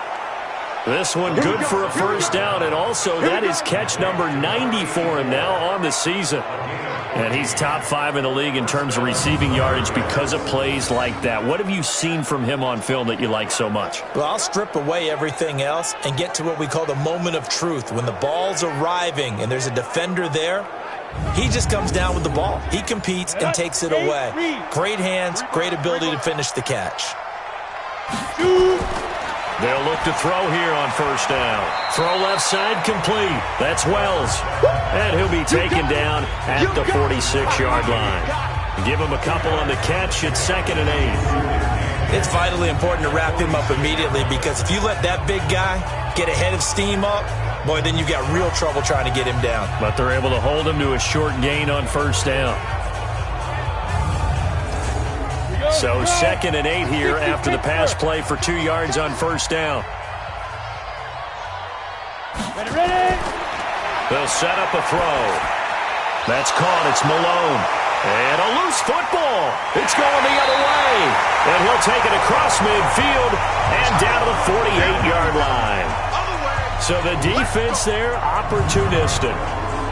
This one good for a first down, and also that is catch number 90 for him now on the season. And he's top 5 in the league in terms of receiving yardage because of plays like that. What have you seen from him on film that you like so much? Well, I'll strip away everything else and get to what we call the moment of truth. When the ball's arriving and there's a defender there, he just comes down with the ball. He competes and takes it away. Great hands, great ability to finish the catch. They'll look to throw here on first down. Throw left side complete. That's Wells. And he'll be taken down at the 46-yard line. Give him a couple on the catch. It's 2nd and 8. It's vitally important to wrap him up immediately, because if you let that big guy get ahead of steam up, boy, then you've got real trouble trying to get him down. But they're able to hold him to a short gain on first down. So 2nd and 8 here after the pass play for 2 yards on first down. They'll set up a throw. That's caught. It's Malone. And a loose football. It's going the other way. And he'll take it across midfield and down to the 48-yard line. So the defense there, opportunistic.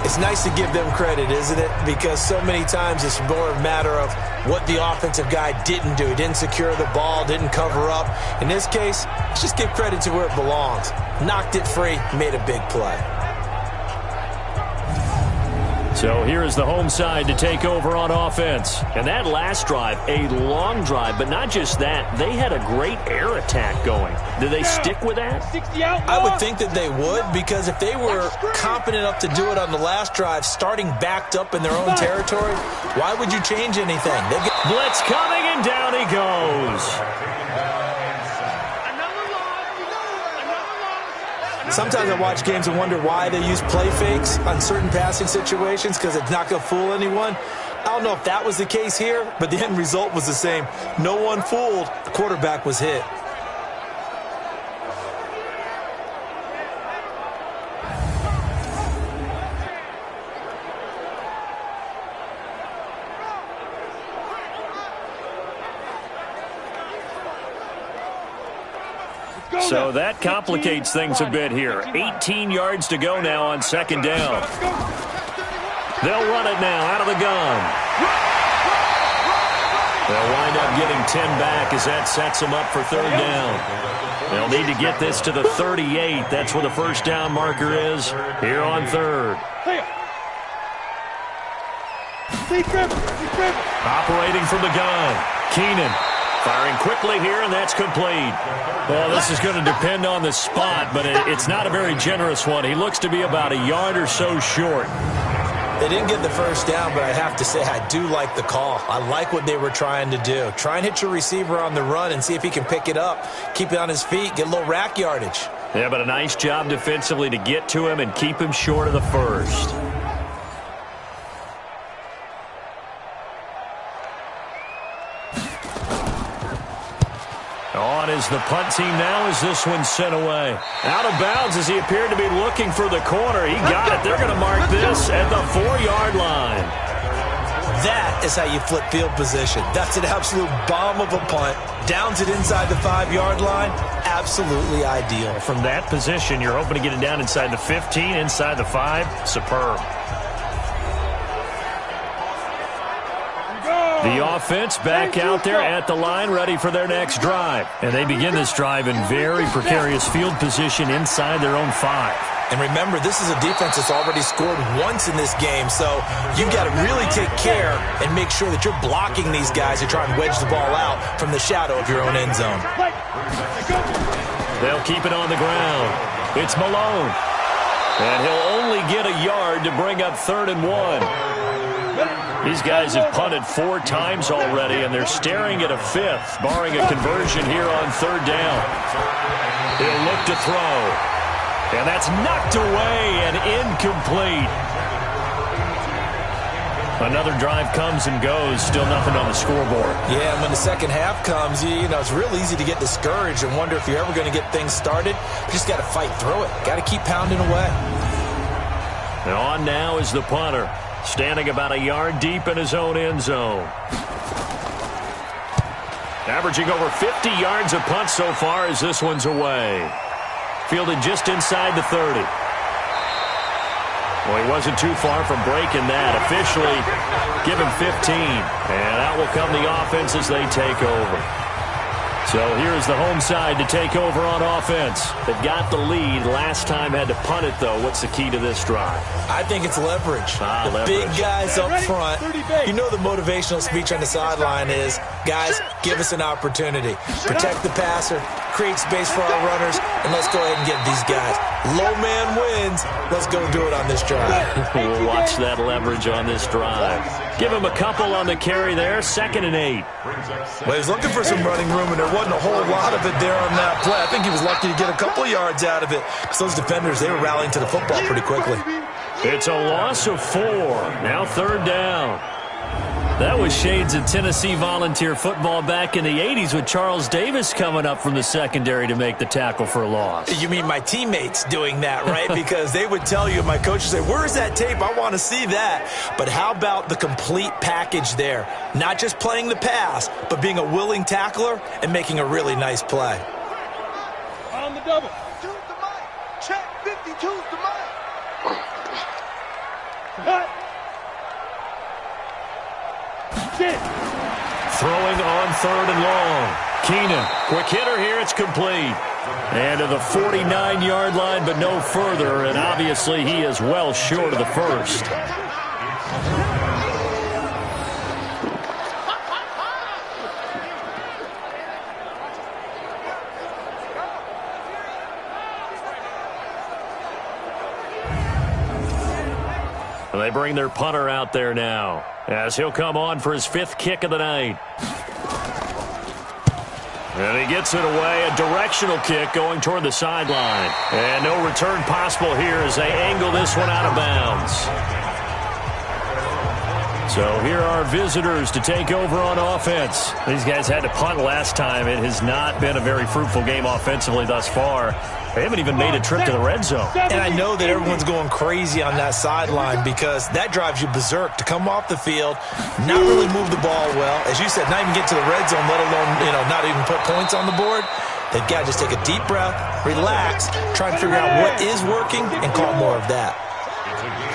It's nice to give them credit, isn't it? Because so many times it's more a matter of what the offensive guy didn't do. He didn't secure the ball, didn't cover up. In this case, let's just give credit to where it belongs. Knocked it free, made a big play. So here is the home side to take over on offense. And that last drive, a long drive, but not just that. They had a great air attack going. Did they stick with that? I would think that they would, because if they were confident enough to do it on the last drive, starting backed up in their own territory, why would you change anything? Blitz coming, and down he goes. Sometimes I watch games and wonder why they use play fakes on certain passing situations, because it's not going to fool anyone. I don't know if that was the case here, but the end result was the same. No one fooled. The quarterback was hit. So that complicates things a bit here. 18 yards to go now on second down. They'll run it now out of the gun. They'll wind up getting 10 back as that sets them up for third down. They'll need to get this to the 38. That's where the first down marker is here on third. Operating from the gun, Keenan. Firing quickly here, and that's complete. Well, this is going to depend on the spot, but it's not a very generous one. He looks to be about a yard or so short. They didn't get the first down, but I have to say I do like the call. I like what they were trying to do. Try and hit your receiver on the run and see if he can pick it up, keep it on his feet, get a little rack yardage. Yeah, but a nice job defensively to get to him and keep him short of the first. On is the punt team now as this one's sent away. Out of bounds as he appeared to be looking for the corner. He got it. They're going to mark this at the 4-yard line. That is how you flip field position. That's an absolute bomb of a punt. Downs it inside the 5-yard line. Absolutely ideal. From that position, you're hoping to get it down inside the 15, inside the 5. Superb. The offense back out there at the line, ready for their next drive. And they begin this drive in very precarious field position inside their own 5. And remember, this is a defense that's already scored once in this game, so you've got to really take care and make sure that you're blocking these guys who try and wedge the ball out from the shadow of your own end zone. They'll keep it on the ground. It's Malone. And he'll only get a yard to bring up 3rd and 1. These guys have punted 4 times already, and they're staring at a 5th, barring a conversion here on 3rd down. He'll look to throw. And that's knocked away and incomplete. Another drive comes and goes. Still nothing on the scoreboard. Yeah, and when the second half comes, you know, it's real easy to get discouraged and wonder if you're ever going to get things started. You just got to fight through it. Got to keep pounding away. And on now is the punter, standing about a yard deep in his own end zone. Averaging over 50 yards a punt so far as this one's away. Fielded just inside the 30. Well, he wasn't too far from breaking that. Officially, give him 15. And out will come the offense as they take over. So here's the home side to take over on offense. They've got the lead. Last time had to punt it, though. What's the key to this drive? I think it's leverage. The big guys up front. You know the motivational speech on the sideline is, guys, give us an opportunity. Protect the passer, create space for our runners, and let's go ahead and get these guys. Low man wins. Let's go do it on this drive. We'll watch that leverage on this drive. Give him a couple on the carry there. 2nd and 8. Well, he was looking for some running room, and there wasn't a whole lot of it there on that play. I think he was lucky to get a couple yards out of it, because those defenders, they were rallying to the football pretty quickly. It's a loss of 4. Now 3rd down. That was shades of Tennessee volunteer football back in the 80s with Charles Davis coming up from the secondary to make the tackle for a loss. You mean my teammates doing that, right? Because they would tell you, my coach would say, where's that tape? I want to see that. But how about the complete package there? Not just playing the pass, but being a willing tackler and making a really nice play. On the double. 2's the mic. Check. 52's the mic. Cut. Throwing on 3rd and long. Keenan, quick hitter here, it's complete. And to the 49-yard line, but no further, and obviously he is well short of the first. They bring their punter out there now, as he'll come on for his 5th kick of the night. And he gets it away, a directional kick going toward the sideline. And no return possible here as they angle this one out of bounds. So here are visitors to take over on offense. These guys had to punt last time. It has not been a very fruitful game offensively thus far. They haven't even made a trip to the red zone. And I know that everyone's going crazy on that sideline because that drives you berserk to come off the field, not really move the ball well. As you said, not even get to the red zone, let alone, not even put points on the board. They've got to just take a deep breath, relax, try and figure out what is working, and call more of that.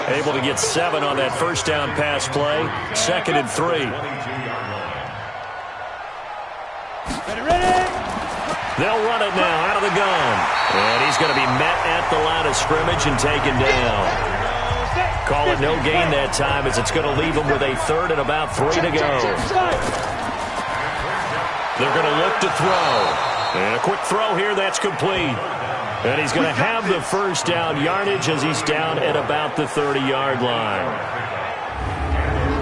Able to get 7 on that first down pass play. 2nd and 3. Ready. They'll run it now out of the gun. And he's going to be met at the line of scrimmage and taken down. Call it no gain that time as it's going to leave him with a 3rd and about 3 to go. They're going to look to throw. And a quick throw here, that's complete. And he's going to have the first down yardage as he's down at about the 30-yard line.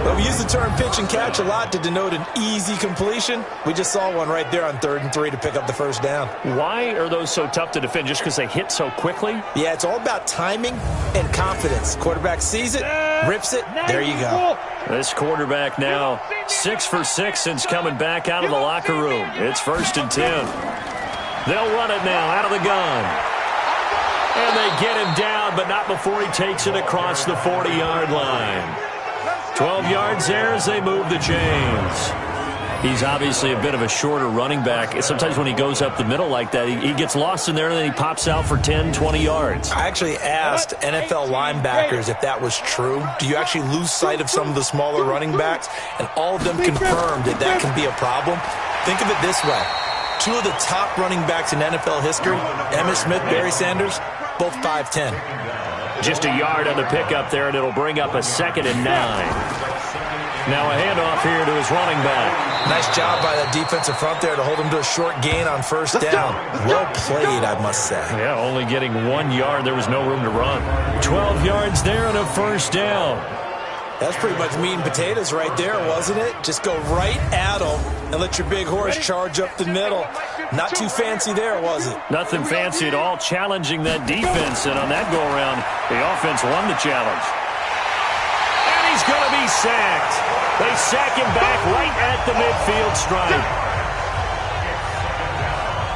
Well, we use the term pitch and catch a lot to denote an easy completion. We just saw one right there on 3rd and 3 to pick up the first down. Why are those so tough to defend? Just because they hit so quickly? Yeah, it's all about timing and confidence. Quarterback sees it, rips it, there you go. This quarterback now 6 for 6 since coming back out of the locker room. It's 1st and 10. They'll run it now out of the gun. And they get him down, but not before he takes it across the 40-yard line. 12 yards there as they move the chains. He's obviously a bit of a shorter running back. Sometimes when he goes up the middle like that, he gets lost in there and then he pops out for 10, 20 yards. I actually asked NFL linebackers if that was true. Do you actually lose sight of some of the smaller running backs? And all of them confirmed that that can be a problem. Think of it this way. 2 of the top running backs in NFL history, Emmitt Smith, Barry Sanders, both 5'10". Just a yard on the pickup there, and it'll bring up a 2nd and 9. Now a handoff here to his running back. Nice job by that defensive front there to hold him to a short gain on first down. Well played, I must say. Yeah, only getting 1 yard. There was no room to run. 12 yards there and a first down. That's pretty much meat and potatoes right there, wasn't it? Just go right at them and let your big horse charge up the middle. Not too fancy there, was it? Nothing fancy at all, challenging that defense. And on that go-around, the offense won the challenge. And he's going to be sacked. They sack him back right at the midfield stripe.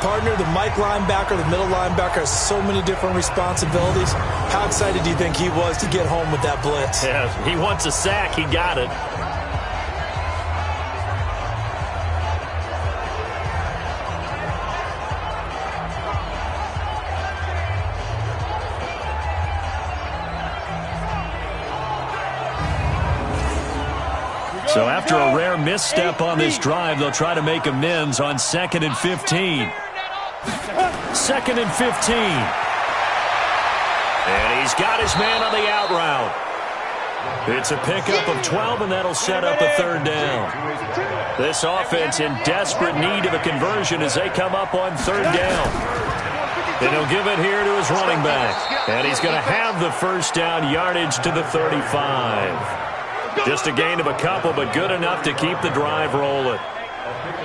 Partner, the Mike linebacker, the middle linebacker has so many different responsibilities. How excited do you think he was to get home with that blitz? Yeah, he wants a sack. He got it. So after a rare misstep on this drive, they'll try to make amends on 2nd and 15. 2nd and 15. And he's got his man on the out route. It's a pickup of 12, and that'll set up a 3rd down. This offense in desperate need of a conversion as they come up on 3rd down. And he'll give it here to his running back. And he's going to have the first down yardage to the 35. Just a gain of a couple, but good enough to keep the drive rolling.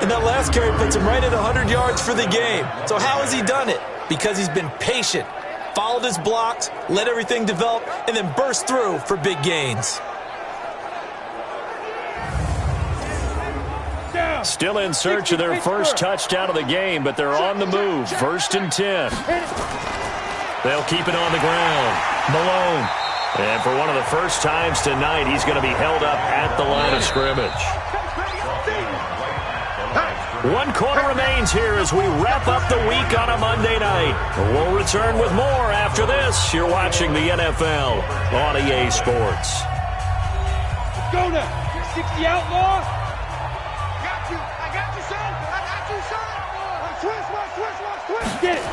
And that last carry puts him right at 100 yards for the game. So how has he done it? Because he's been patient, followed his blocks, let everything develop, and then burst through for big gains. Still in search of their first touchdown of the game, but they're on the move. 1st and 10. They'll keep it on the ground. Malone. And for one of the first times tonight, he's going to be held up at the line of scrimmage. 1 quarter remains here as we wrap up the week on a Monday night. We'll return with more after this. You're watching the NFL on EA Sports. Go now. 60 outlaw. Got you. I got you, son. I got you, son. Twist. Get it.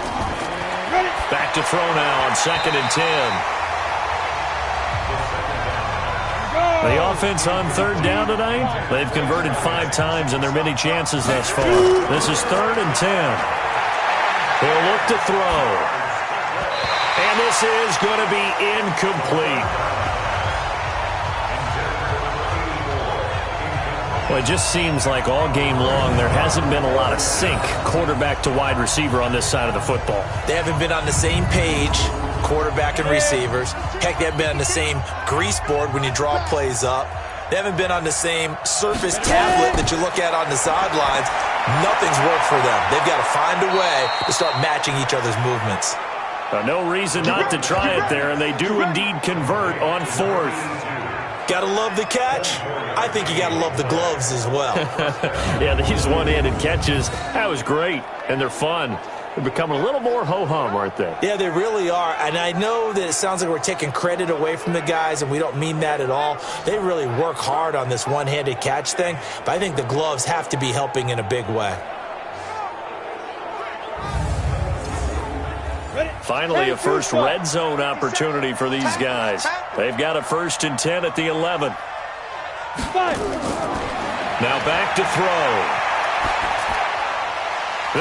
Ready. Back to throw now on 2nd and 10. The offense on 3rd down tonight, they've converted 5 times in their many chances thus far. This is 3rd and 10. He'll look to throw. And this is going to be incomplete. Well, it just seems like all game long there hasn't been a lot of sync quarterback to wide receiver on this side of the football. They haven't been on the same page, quarterback and receivers. Heck, they haven't been on the same grease board when you draw plays up. They haven't been on the same surface tablet that you look at on the sidelines. Nothing's worked for them. They've got to find a way to start matching each other's movements. No reason not to try it there, and they do indeed convert on 4th. Gotta love the catch. I think you gotta love the gloves as well. Yeah, these one-handed catches, that was great, and they're fun. They're becoming a little more ho-hum, aren't they? Yeah, they really are. And I know that it sounds like we're taking credit away from the guys, and we don't mean that at all. They really work hard on this one-handed catch thing, but I think the gloves have to be helping in a big way. Finally, a first red zone opportunity for these guys. They've got a 1st and 10 at the 11. Now back to throw.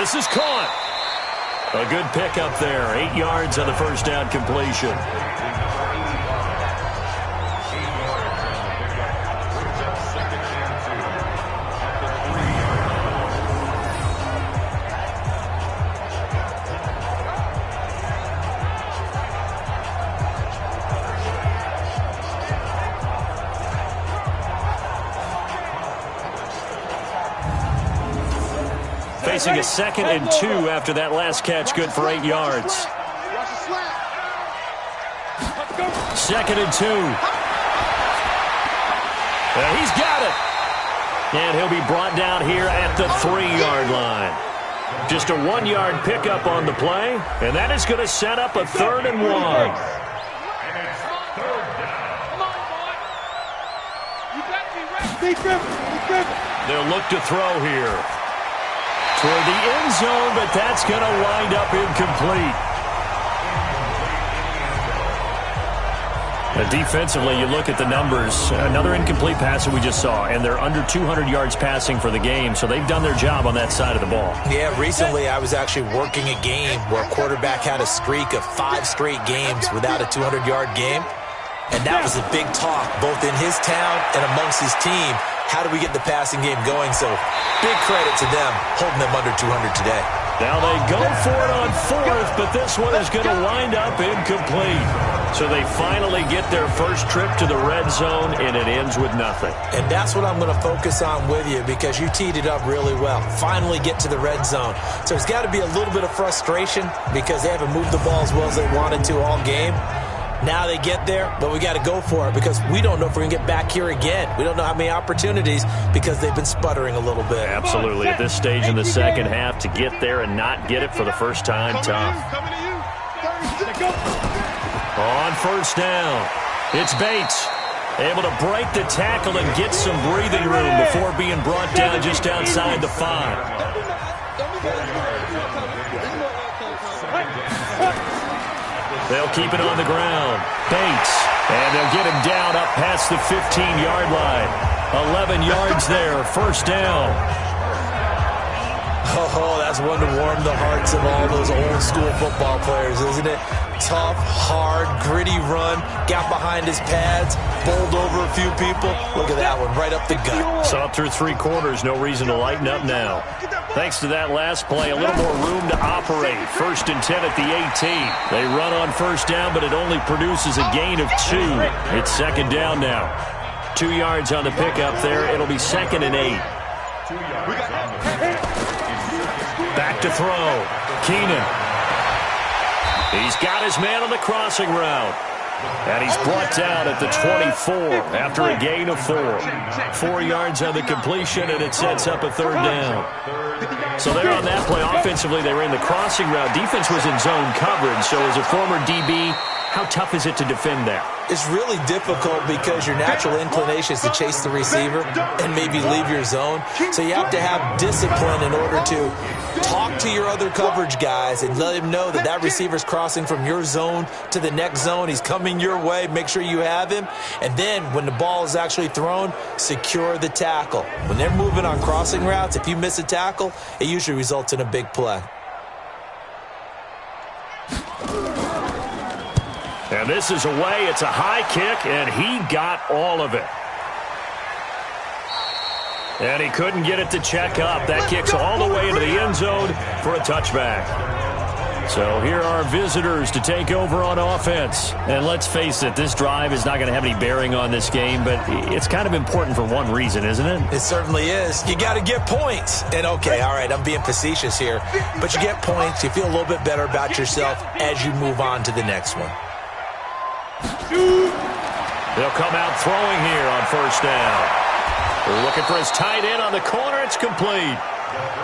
This is caught. A good pickup there. 8 yards on the first down completion. Facing a 2nd and 2 after that last catch, good for 8 yards. 2nd and 2. He's got it. And he'll be brought down here at the 3-yard line. Just a 1-yard pickup on the play, and that is going to set up a 3rd and 1. They'll look to throw here. Toward the end zone, but that's going to wind up incomplete. Defensively, you look at the numbers. Another incomplete pass that we just saw, and they're under 200 yards passing for the game, so they've done their job on that side of the ball. Yeah, recently I was actually working a game where a quarterback had a streak of 5 straight games without a 200-yard game, and that was a big talk, both in his town and amongst his team. How do we get the passing game going? So big credit to them holding them under 200 today. Now they go for it on 4th, but this one is going to wind up incomplete. So they finally get their first trip to the red zone, and it ends with nothing. And that's what I'm going to focus on with you, because you teed it up really well. Finally get to the red zone. So there's got to be a little bit of frustration because they haven't moved the ball as well as they wanted to all game. Now they get there, but we got to go for it because we don't know if we're going to get back here again. We don't know how many opportunities because they've been sputtering a little bit. Absolutely. At this stage in the second half, to get there and not get it for the first time, tough. On 1st down, it's Bates. Able to break the tackle and get some breathing room before being brought down just outside the 5. They'll keep it on the ground. Bates. And they'll get him down up past the 15-yard line. 11 yards there. 1st down. Oh, that's one to warm the hearts of all those old-school football players, isn't it? Tough, hard, gritty run. Got behind his pads. Bowled over a few people. Look at that one. Right up the gut. Saw it through 3 quarters. No reason to lighten up now. Thanks to that last play, a little more room to operate. 1st and 10 at the 18. They run on 1st down, but it only produces a gain of 2. It's 2nd down now. 2 yards on the pickup there. It'll be 2nd and 8. back to throw. Keenan. He's got his man on the crossing route. And he's brought down at the 24 after a gain of 4. 4 yards on the completion, and it sets up a third down. So there on that play, offensively, they were in the crossing route. Defense was in zone coverage. So as a former DB, how tough is it to defend that? It's really difficult because your natural inclination is to chase the receiver and maybe leave your zone. So you have to have discipline in order to talk to your other coverage guys and let him know that that receiver's crossing from your zone to the next zone. He's coming your way. Make sure you have him. And then when the ball is actually thrown, secure the tackle. When they're moving on crossing routes, if you miss a tackle, it usually results in a big play. And this is away. It's a high kick, and he got all of it. And he couldn't get it to check up. That kicks all the way into the end zone for a touchback. So here are visitors to take over on offense. And let's face it, this drive is not going to have any bearing on this game, but it's kind of important for one reason, isn't it? It certainly is. You got to get points. And okay, all right, I'm being facetious here, but you get points. You feel a little bit better about yourself as you move on to the next one. They'll come out throwing here on first down. They're looking for his tight end on the corner. It's complete.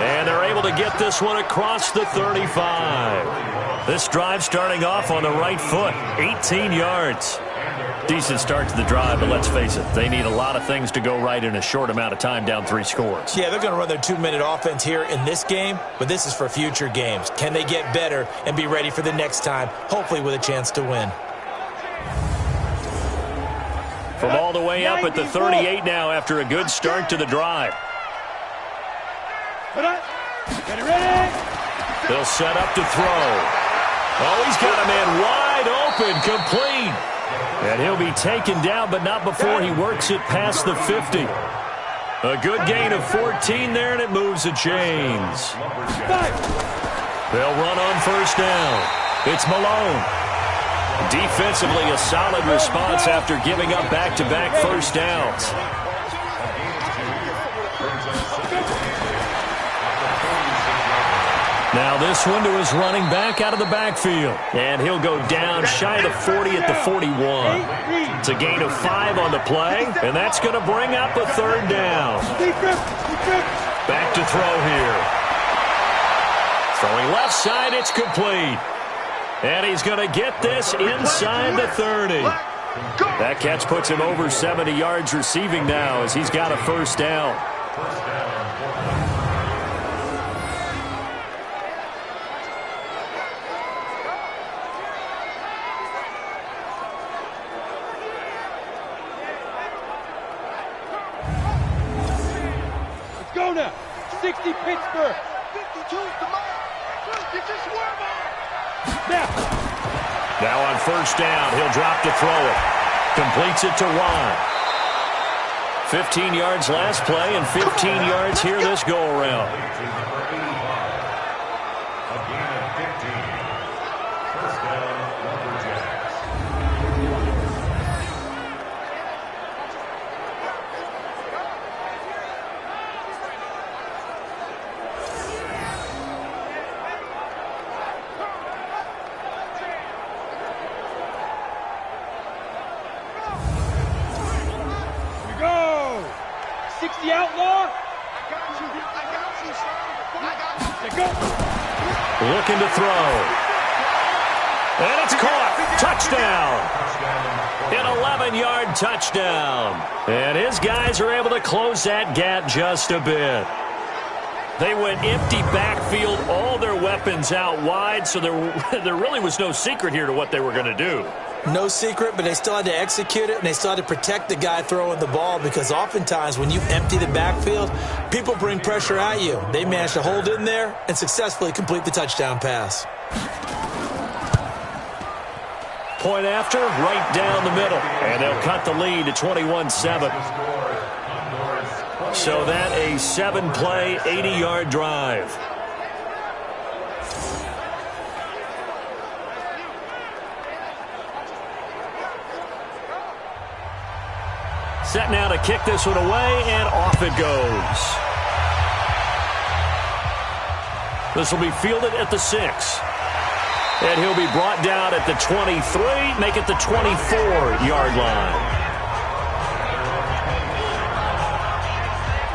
And they're able to get this one across the 35. This drive starting off on the right foot. 18 yards. Decent start to the drive, but let's face it, they need a lot of things to go right in a short amount of time down 3 scores. Yeah, they're going to run their 2-minute offense here in this game, but this is for future games. Can they get better and be ready for the next time, hopefully with a chance to win? From all the way up at the 38 now after a good start to the drive. Get ready. They'll set up to throw. Oh, he's got a man wide open, complete. And he'll be taken down, but not before he works it past the 50. A good gain of 14 there, and it moves the chains. They'll run on first down. It's Malone. Defensively, a solid response after giving up back-to-back first downs. Now this one to his running back out of the backfield. And he'll go down shy of the 40 at the 41. It's a gain of 5 on the play, and that's going to bring up a third down. Back to throw here. Throwing left side, it's complete. And he's going to get this inside the 30. That catch puts him over 70 yards receiving now as he's got a first down. Let's go now. 60 Pittsburgh. 52 you just warm up. Now on first down, he'll drop to throw it. Completes it to Juan. 15 yards last play and 15 yards here this go-around. A gain of 15. First down, Lumberjacks. The outlaw. I got you, son. Looking to throw. And it's caught. Touchdown. An 11-yard touchdown. And his guys are able to close that gap just a bit. They went empty backfield, all their weapons out wide, so there really was no secret here to what they were going to do. No secret, but they still had to execute it, and they still had to protect the guy throwing the ball because oftentimes when you empty the backfield, people bring pressure at you. They managed to hold in there and successfully complete the touchdown pass. Point after, right down the middle, and they'll cut the lead to 21-7. So that a 7-play, 80-yard drive. Set now to kick this one away, and off it goes. This will be fielded at the 6. And he'll be brought down at the 23, make it the 24-yard line.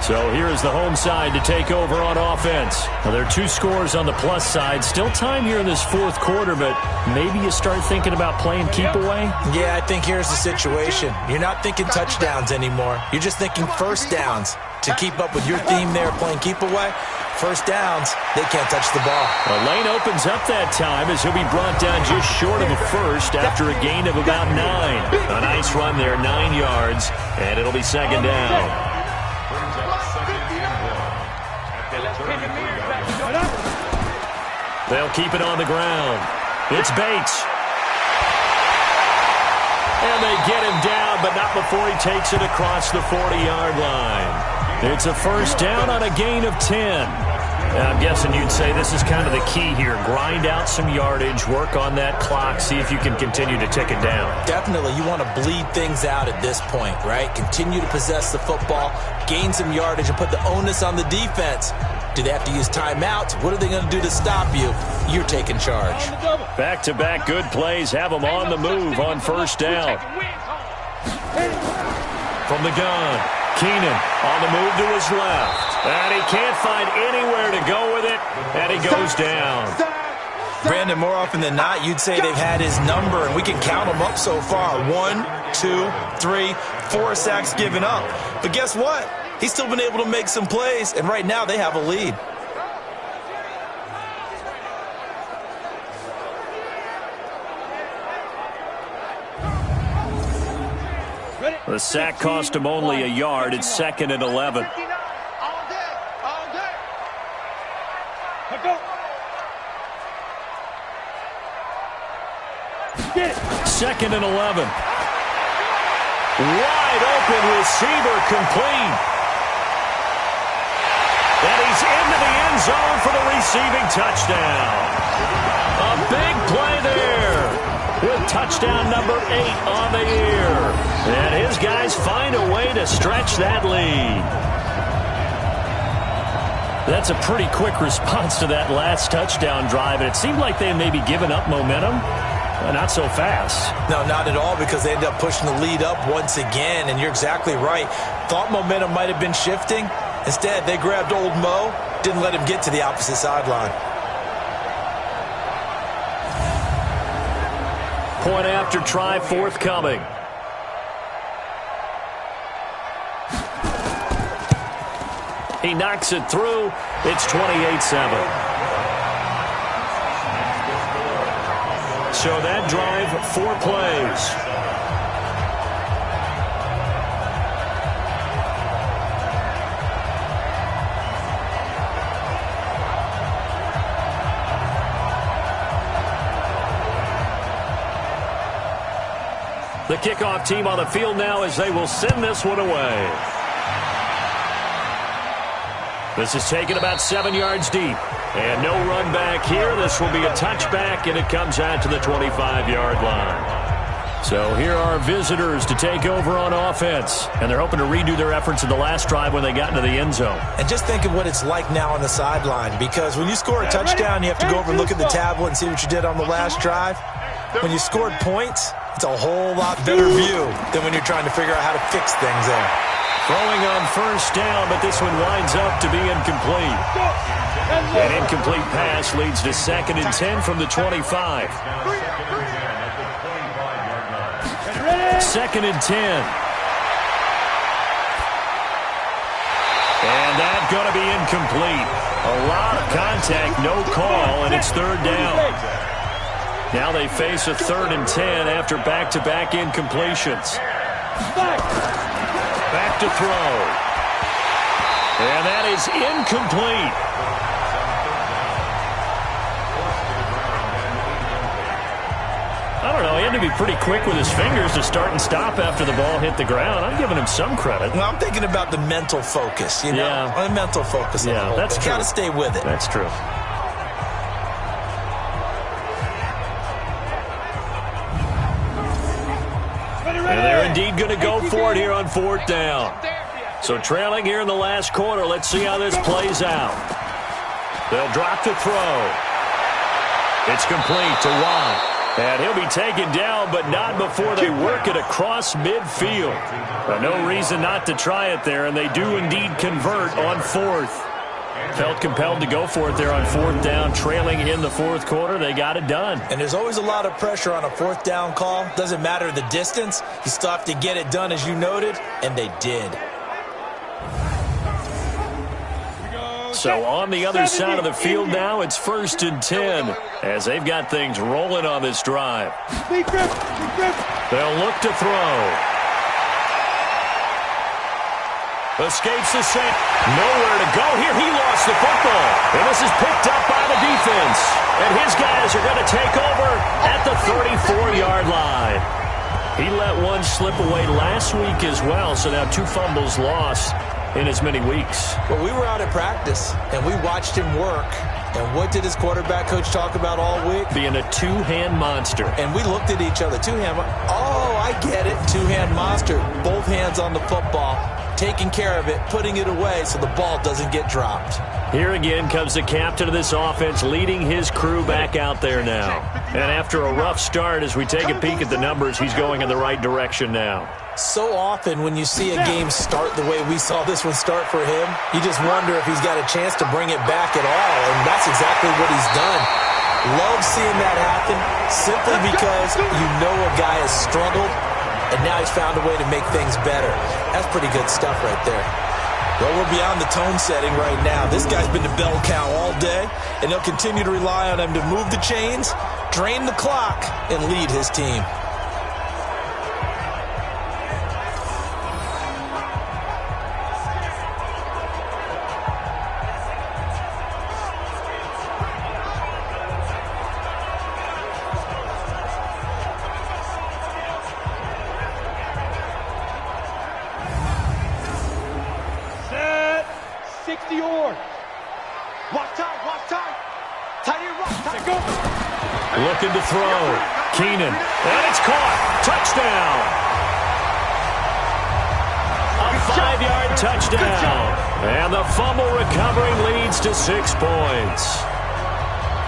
So here's the home side to take over on offense. Now, there are 2 scores on the plus side. Still time here in this fourth quarter, but maybe you start thinking about playing keep away? Yeah, I think here's the situation. You're not thinking touchdowns anymore. You're just thinking first downs. To keep up with your theme there, playing keep away, first downs, they can't touch the ball. A lane opens up that time as he'll be brought down just short of a first after a gain of about 9. A nice run there, 9 yards, and it'll be second down. They'll keep it on the ground. It's Bates. And they get him down, but not before he takes it across the 40-yard line. It's a first down on a gain of 10. I'm guessing you'd say this is kind of the key here. Grind out some yardage, work on that clock, see if you can continue to tick it down. Definitely. You want to bleed things out at this point, right? Continue to possess the football, gain some yardage, and put the onus on the defense. Do they have to use timeouts? What are they going to do to stop you? You're taking charge. Back-to-back good plays have them on the move on first down. From the gun, Keenan on the move to his left. And he can't find anywhere to go with it, and he goes down. Brandon, more often than not, you'd say they've had his number, and we can count them up so far. 1, 2, 3, 4 sacks given up. But guess what? He's still been able to make some plays, and right now they have a lead. The sack cost him only a yard. It's 2nd and 11. Second and 11. Wide open receiver complete. And he's into the end zone for the receiving touchdown. A big play there with touchdown number 8 on the year. And his guys find a way to stretch that lead. That's a pretty quick response to that last touchdown drive. And it seemed like they had maybe given up momentum. Not so fast. No, not at all, because they ended up pushing the lead up once again. And you're exactly right. Thought momentum might have been shifting. Instead, they grabbed old Mo, didn't let him get to the opposite sideline. Point after try forthcoming. He knocks it through. It's 28-7. So that drive, 4 plays. The kickoff team on the field now as they will send this one away. This is taken about 7 yards deep. And no run back here. This will be a touchback, and it comes out to the 25-yard line. So here are visitors to take over on offense. And they're hoping to redo their efforts in the last drive when they got into the end zone. And just think of what it's like now on the sideline. Because when you score a touchdown, you have to go over and look at the tablet and see what you did on the last drive. When you scored points, it's a whole lot better view than when you're trying to figure out how to fix things there. Throwing on first down, but this one winds up to be incomplete. An incomplete pass leads to 2nd and 10 from the 25. 2nd and 10. And that's going to be incomplete. A lot of contact, no call, and it's 3rd down. Now they face a 3rd and 10 after back-to-back incompletions. Back to throw. And that is incomplete. I don't know. He had to be pretty quick with his fingers to start and stop after the ball hit the ground. I'm giving him some credit. Well, I'm thinking about the mental focus, you know? Yeah. The mental focus. Yeah, that's true. You got to stay with it. That's true. And they're indeed going to go for it here on 4th down. So trailing here in the last quarter. Let's see how this plays out. They'll drop to throw. It's complete to Watt. And he'll be taken down, but not before they work it across midfield. No reason not to try it there, and they do indeed convert on 4th. Felt compelled to go for it there on 4th down, trailing in the 4th quarter. They got it done. And there's always a lot of pressure on a 4th down call. Doesn't matter the distance. You still have to get it done, as you noted, and they did. So on the other side of the field now, it's 1st and 10 as they've got things rolling on this drive. They'll look to throw. Escapes the sack. Nowhere to go here. He lost the football. And this is picked up by the defense. And his guys are going to take over at the 34-yard line. He let one slip away last week as well, so now 2 fumbles lost in as many weeks. Well, we were out at practice, and we watched him work. And what did his quarterback coach talk about all week? Being a 2-hand monster. And we looked at each other. 2-hand. Oh, I get it. 2-hand monster. Both hands on the football, taking care of it, putting it away so the ball doesn't get dropped. Here again comes the captain of this offense, leading his crew back out there now. And after a rough start, as we take a peek at the numbers, he's going in the right direction now. So often when you see a game start the way we saw this one start for him, you just wonder if he's got a chance to bring it back at all, and that's exactly what he's done. Love seeing that happen simply because you know a guy has struggled, and now he's found a way to make things better. That's pretty good stuff right there. Well, we're beyond the tone setting right now. This guy's been the bell cow all day, and they'll continue to rely on him to move the chains, drain the clock, and lead his team. Looking to throw. Keenan. And it's caught. Touchdown. A 5-yard touchdown. And the fumble recovering leads to 6 points.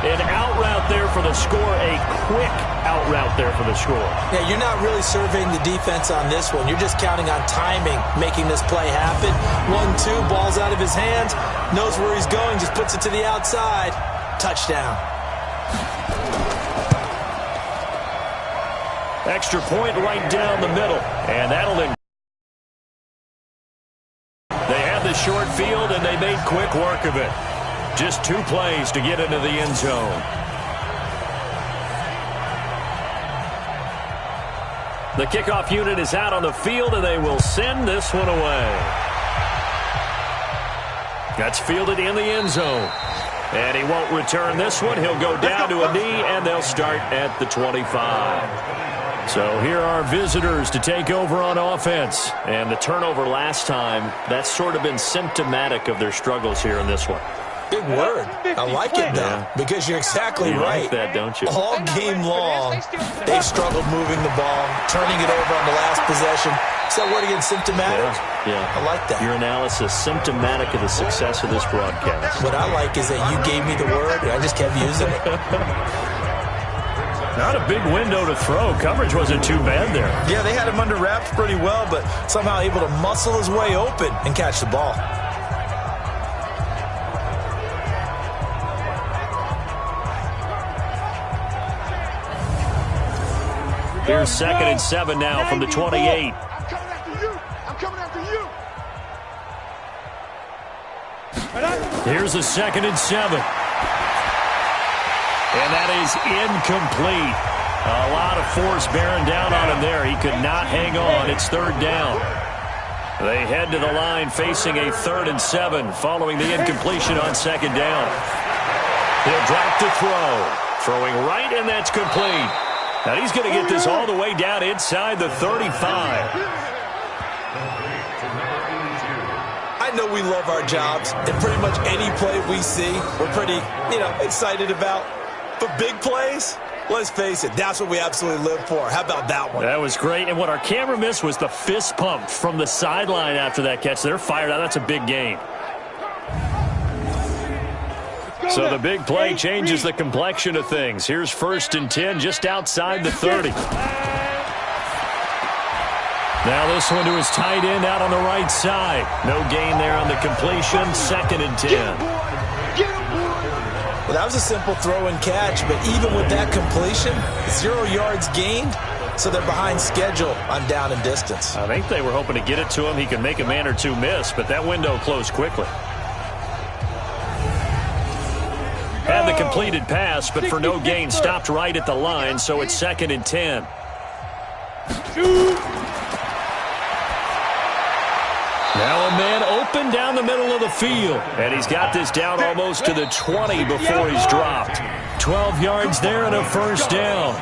An out route there for the score. A quick out route there for the score. Yeah, you're not really surveying the defense on this one. You're just counting on timing, making this play happen. 1-2, ball's out of his hands. Knows where he's going, just puts it to the outside. Touchdown. Extra point right down the middle. And that'll then. They had the short field, and they made quick work of it. Just 2 plays to get into the end zone. The kickoff unit is out on the field, and they will send this one away. That's fielded in the end zone. And he won't return this one. He'll go down to a knee, and they'll start at the 25. So here are visitors to take over on offense. And the turnover last time, that's sort of been symptomatic of their struggles here in this one. Big word. I like it, though, because you're exactly right. You like that, don't you? All game long, they've struggled moving the ball, turning it over on the last possession. Is that word again, symptomatic? Yeah. I like that. Your analysis, symptomatic of the success of this broadcast. What I like is that you gave me the word, and I just kept using it. Not a big window to throw. Coverage wasn't too bad there. Yeah, they had him under wraps pretty well, but somehow able to muscle his way open and catch the ball. Here's 2nd and 7 now from the 28. I'm coming after you. I'm coming after you. Here's a 2nd and 7. And that is incomplete. A lot of force bearing down on him there. He could not hang on. It's 3rd down. They head to the line facing a 3rd and 7 following the incompletion on 2nd down. He'll drop to throw. Throwing right, and that's complete. Now he's going to get this all the way down inside the 35. I know we love our jobs, and pretty much any play we see, we're pretty, excited about. But big plays, let's face it, that's what we absolutely live for. How about that one? That was great, and what our camera missed was the fist pump from the sideline after that catch. They're fired out. That's a big gain. So the big play changes the complexion of things. Here's 1st and 10 just outside the 30. Now this one to his tight end out on the right side. No gain there on the completion. 2nd and 10. Well, that was a simple throw and catch, but even with that completion, 0 yards gained, so they're behind schedule on down and distance. I think they were hoping to get it to him. He could make a man or two miss, but that window closed quickly. Had the completed pass, but for no gain, stopped right at the line, so it's 2nd and 10. Now a man open down the middle of the field, and he's got this down almost to the 20 before he's dropped. 12 yards there and a 1st down.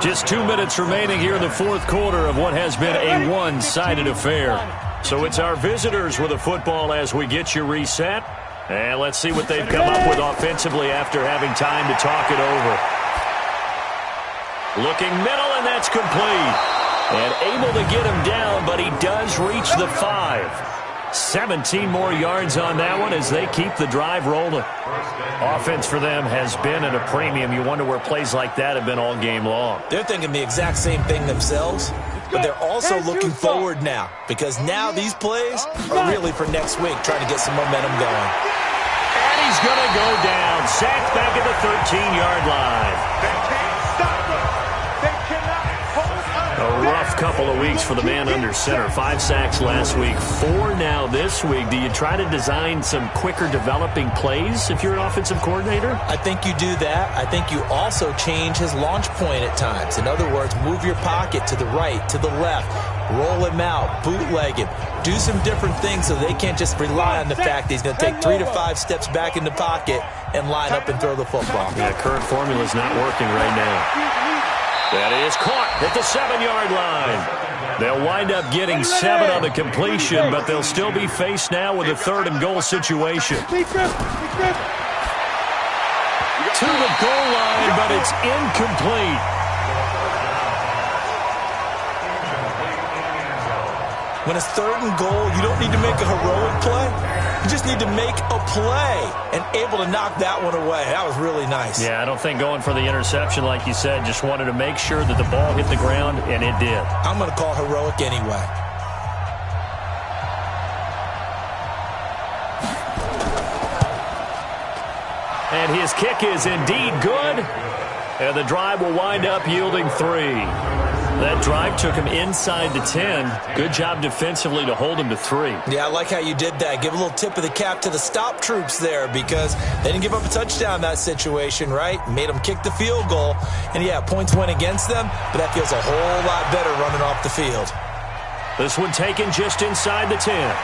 Just 2 minutes remaining here in the 4th quarter of what has been a one-sided affair. So it's our visitors with a football as we get you reset. And let's see what they've come up with offensively after having time to talk it over. Looking middle, and that's complete. And able to get him down, but he does reach the 5. 17 more yards on that one as they keep the drive rolling. Offense for them has been at a premium. You wonder where plays like that have been all game long. They're thinking the exact same thing themselves, but they're also looking forward now because now these plays are really for next week, trying to get some momentum going. And he's going to go down. Sacked back at the 13-yard line. They can't stop us. They cannot hold us. A rough couple of weeks for the man under center. 5 sacks last week, 4 now this week. Do you try to design some quicker developing plays if you're an offensive coordinator? I think you do that. I think you also change his launch point at times. In other words, move your pocket to the right, to the left, roll him out, bootleg him, do some different things so they can't just rely on the fact that he's going to take 3 to 5 steps back in the pocket and line up and throw the football. Yeah, current formula is not working right now. That is caught at the 7-yard line. They'll wind up getting 7 on the completion, but they'll still be faced now with a 3rd and goal situation. To the goal line, but it's incomplete. When it's 3rd and goal, you don't need to make a heroic play. You just need to make a play and able to knock that one away. That was really nice. Yeah, I don't think going for the interception, like you said, just wanted to make sure that the ball hit the ground, and it did. I'm going to call heroic anyway. And his kick is indeed good, and the drive will wind up yielding 3. That drive took him inside the 10. Good job defensively to hold him to 3. Yeah, I like how you did that. Give a little tip of the cap to the stop troops there because they didn't give up a touchdown in that situation, right? Made them kick the field goal. And, yeah, points went against them, but that feels a whole lot better running off the field. This one taken just inside the 10.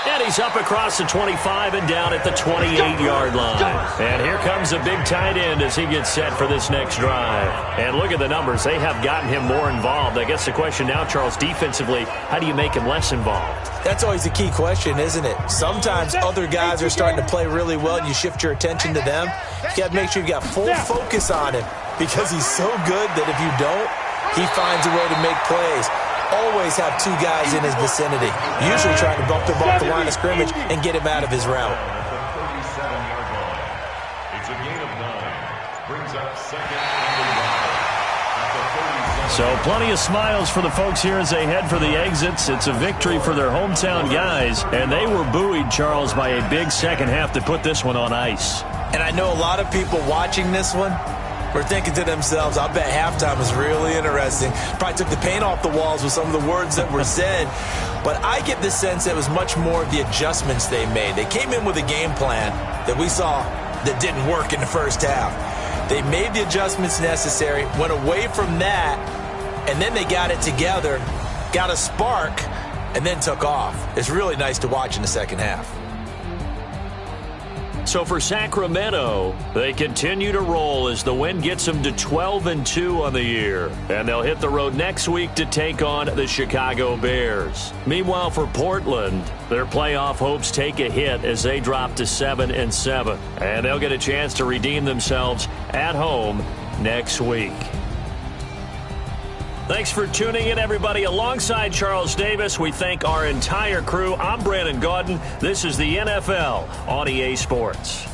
And he's up across the 25 and down at the 28-yard line. And here comes a big tight end as he gets set for this next drive. And look at the numbers. They have gotten him more involved. I guess the question now, Charles, defensively, how do you make him less involved? That's always a key question, isn't it? Sometimes other guys are starting to play really well and you shift your attention to them. You got to make sure you got full focus on him because he's so good that if you don't, he finds a way to make plays. Always have 2 guys in his vicinity, usually trying to bump him off the line of scrimmage and get him out of his route. It's a gain of 9. Brings up 2nd and 1. So plenty of smiles for the folks here as they head for the exits. It's a victory for their hometown guys, and they were buoyed, Charles, by a big second half to put this one on ice. And I know a lot of people watching this one were thinking to themselves, I bet halftime was really interesting. Probably took the paint off the walls with some of the words that were said. But I get the sense that it was much more of the adjustments they made. They came in with a game plan that we saw that didn't work in the first half. They made the adjustments necessary, went away from that, and then they got it together, got a spark, and then took off. It's really nice to watch in the second half. So for Sacramento, they continue to roll as the win gets them to 12-2 on the year. And they'll hit the road next week to take on the Chicago Bears. Meanwhile, for Portland, their playoff hopes take a hit as they drop to 7-7. And they'll get a chance to redeem themselves at home next week. Thanks for tuning in, everybody. Alongside Charles Davis, we thank our entire crew. I'm Brandon Gaudin. This is the NFL on EA Sports.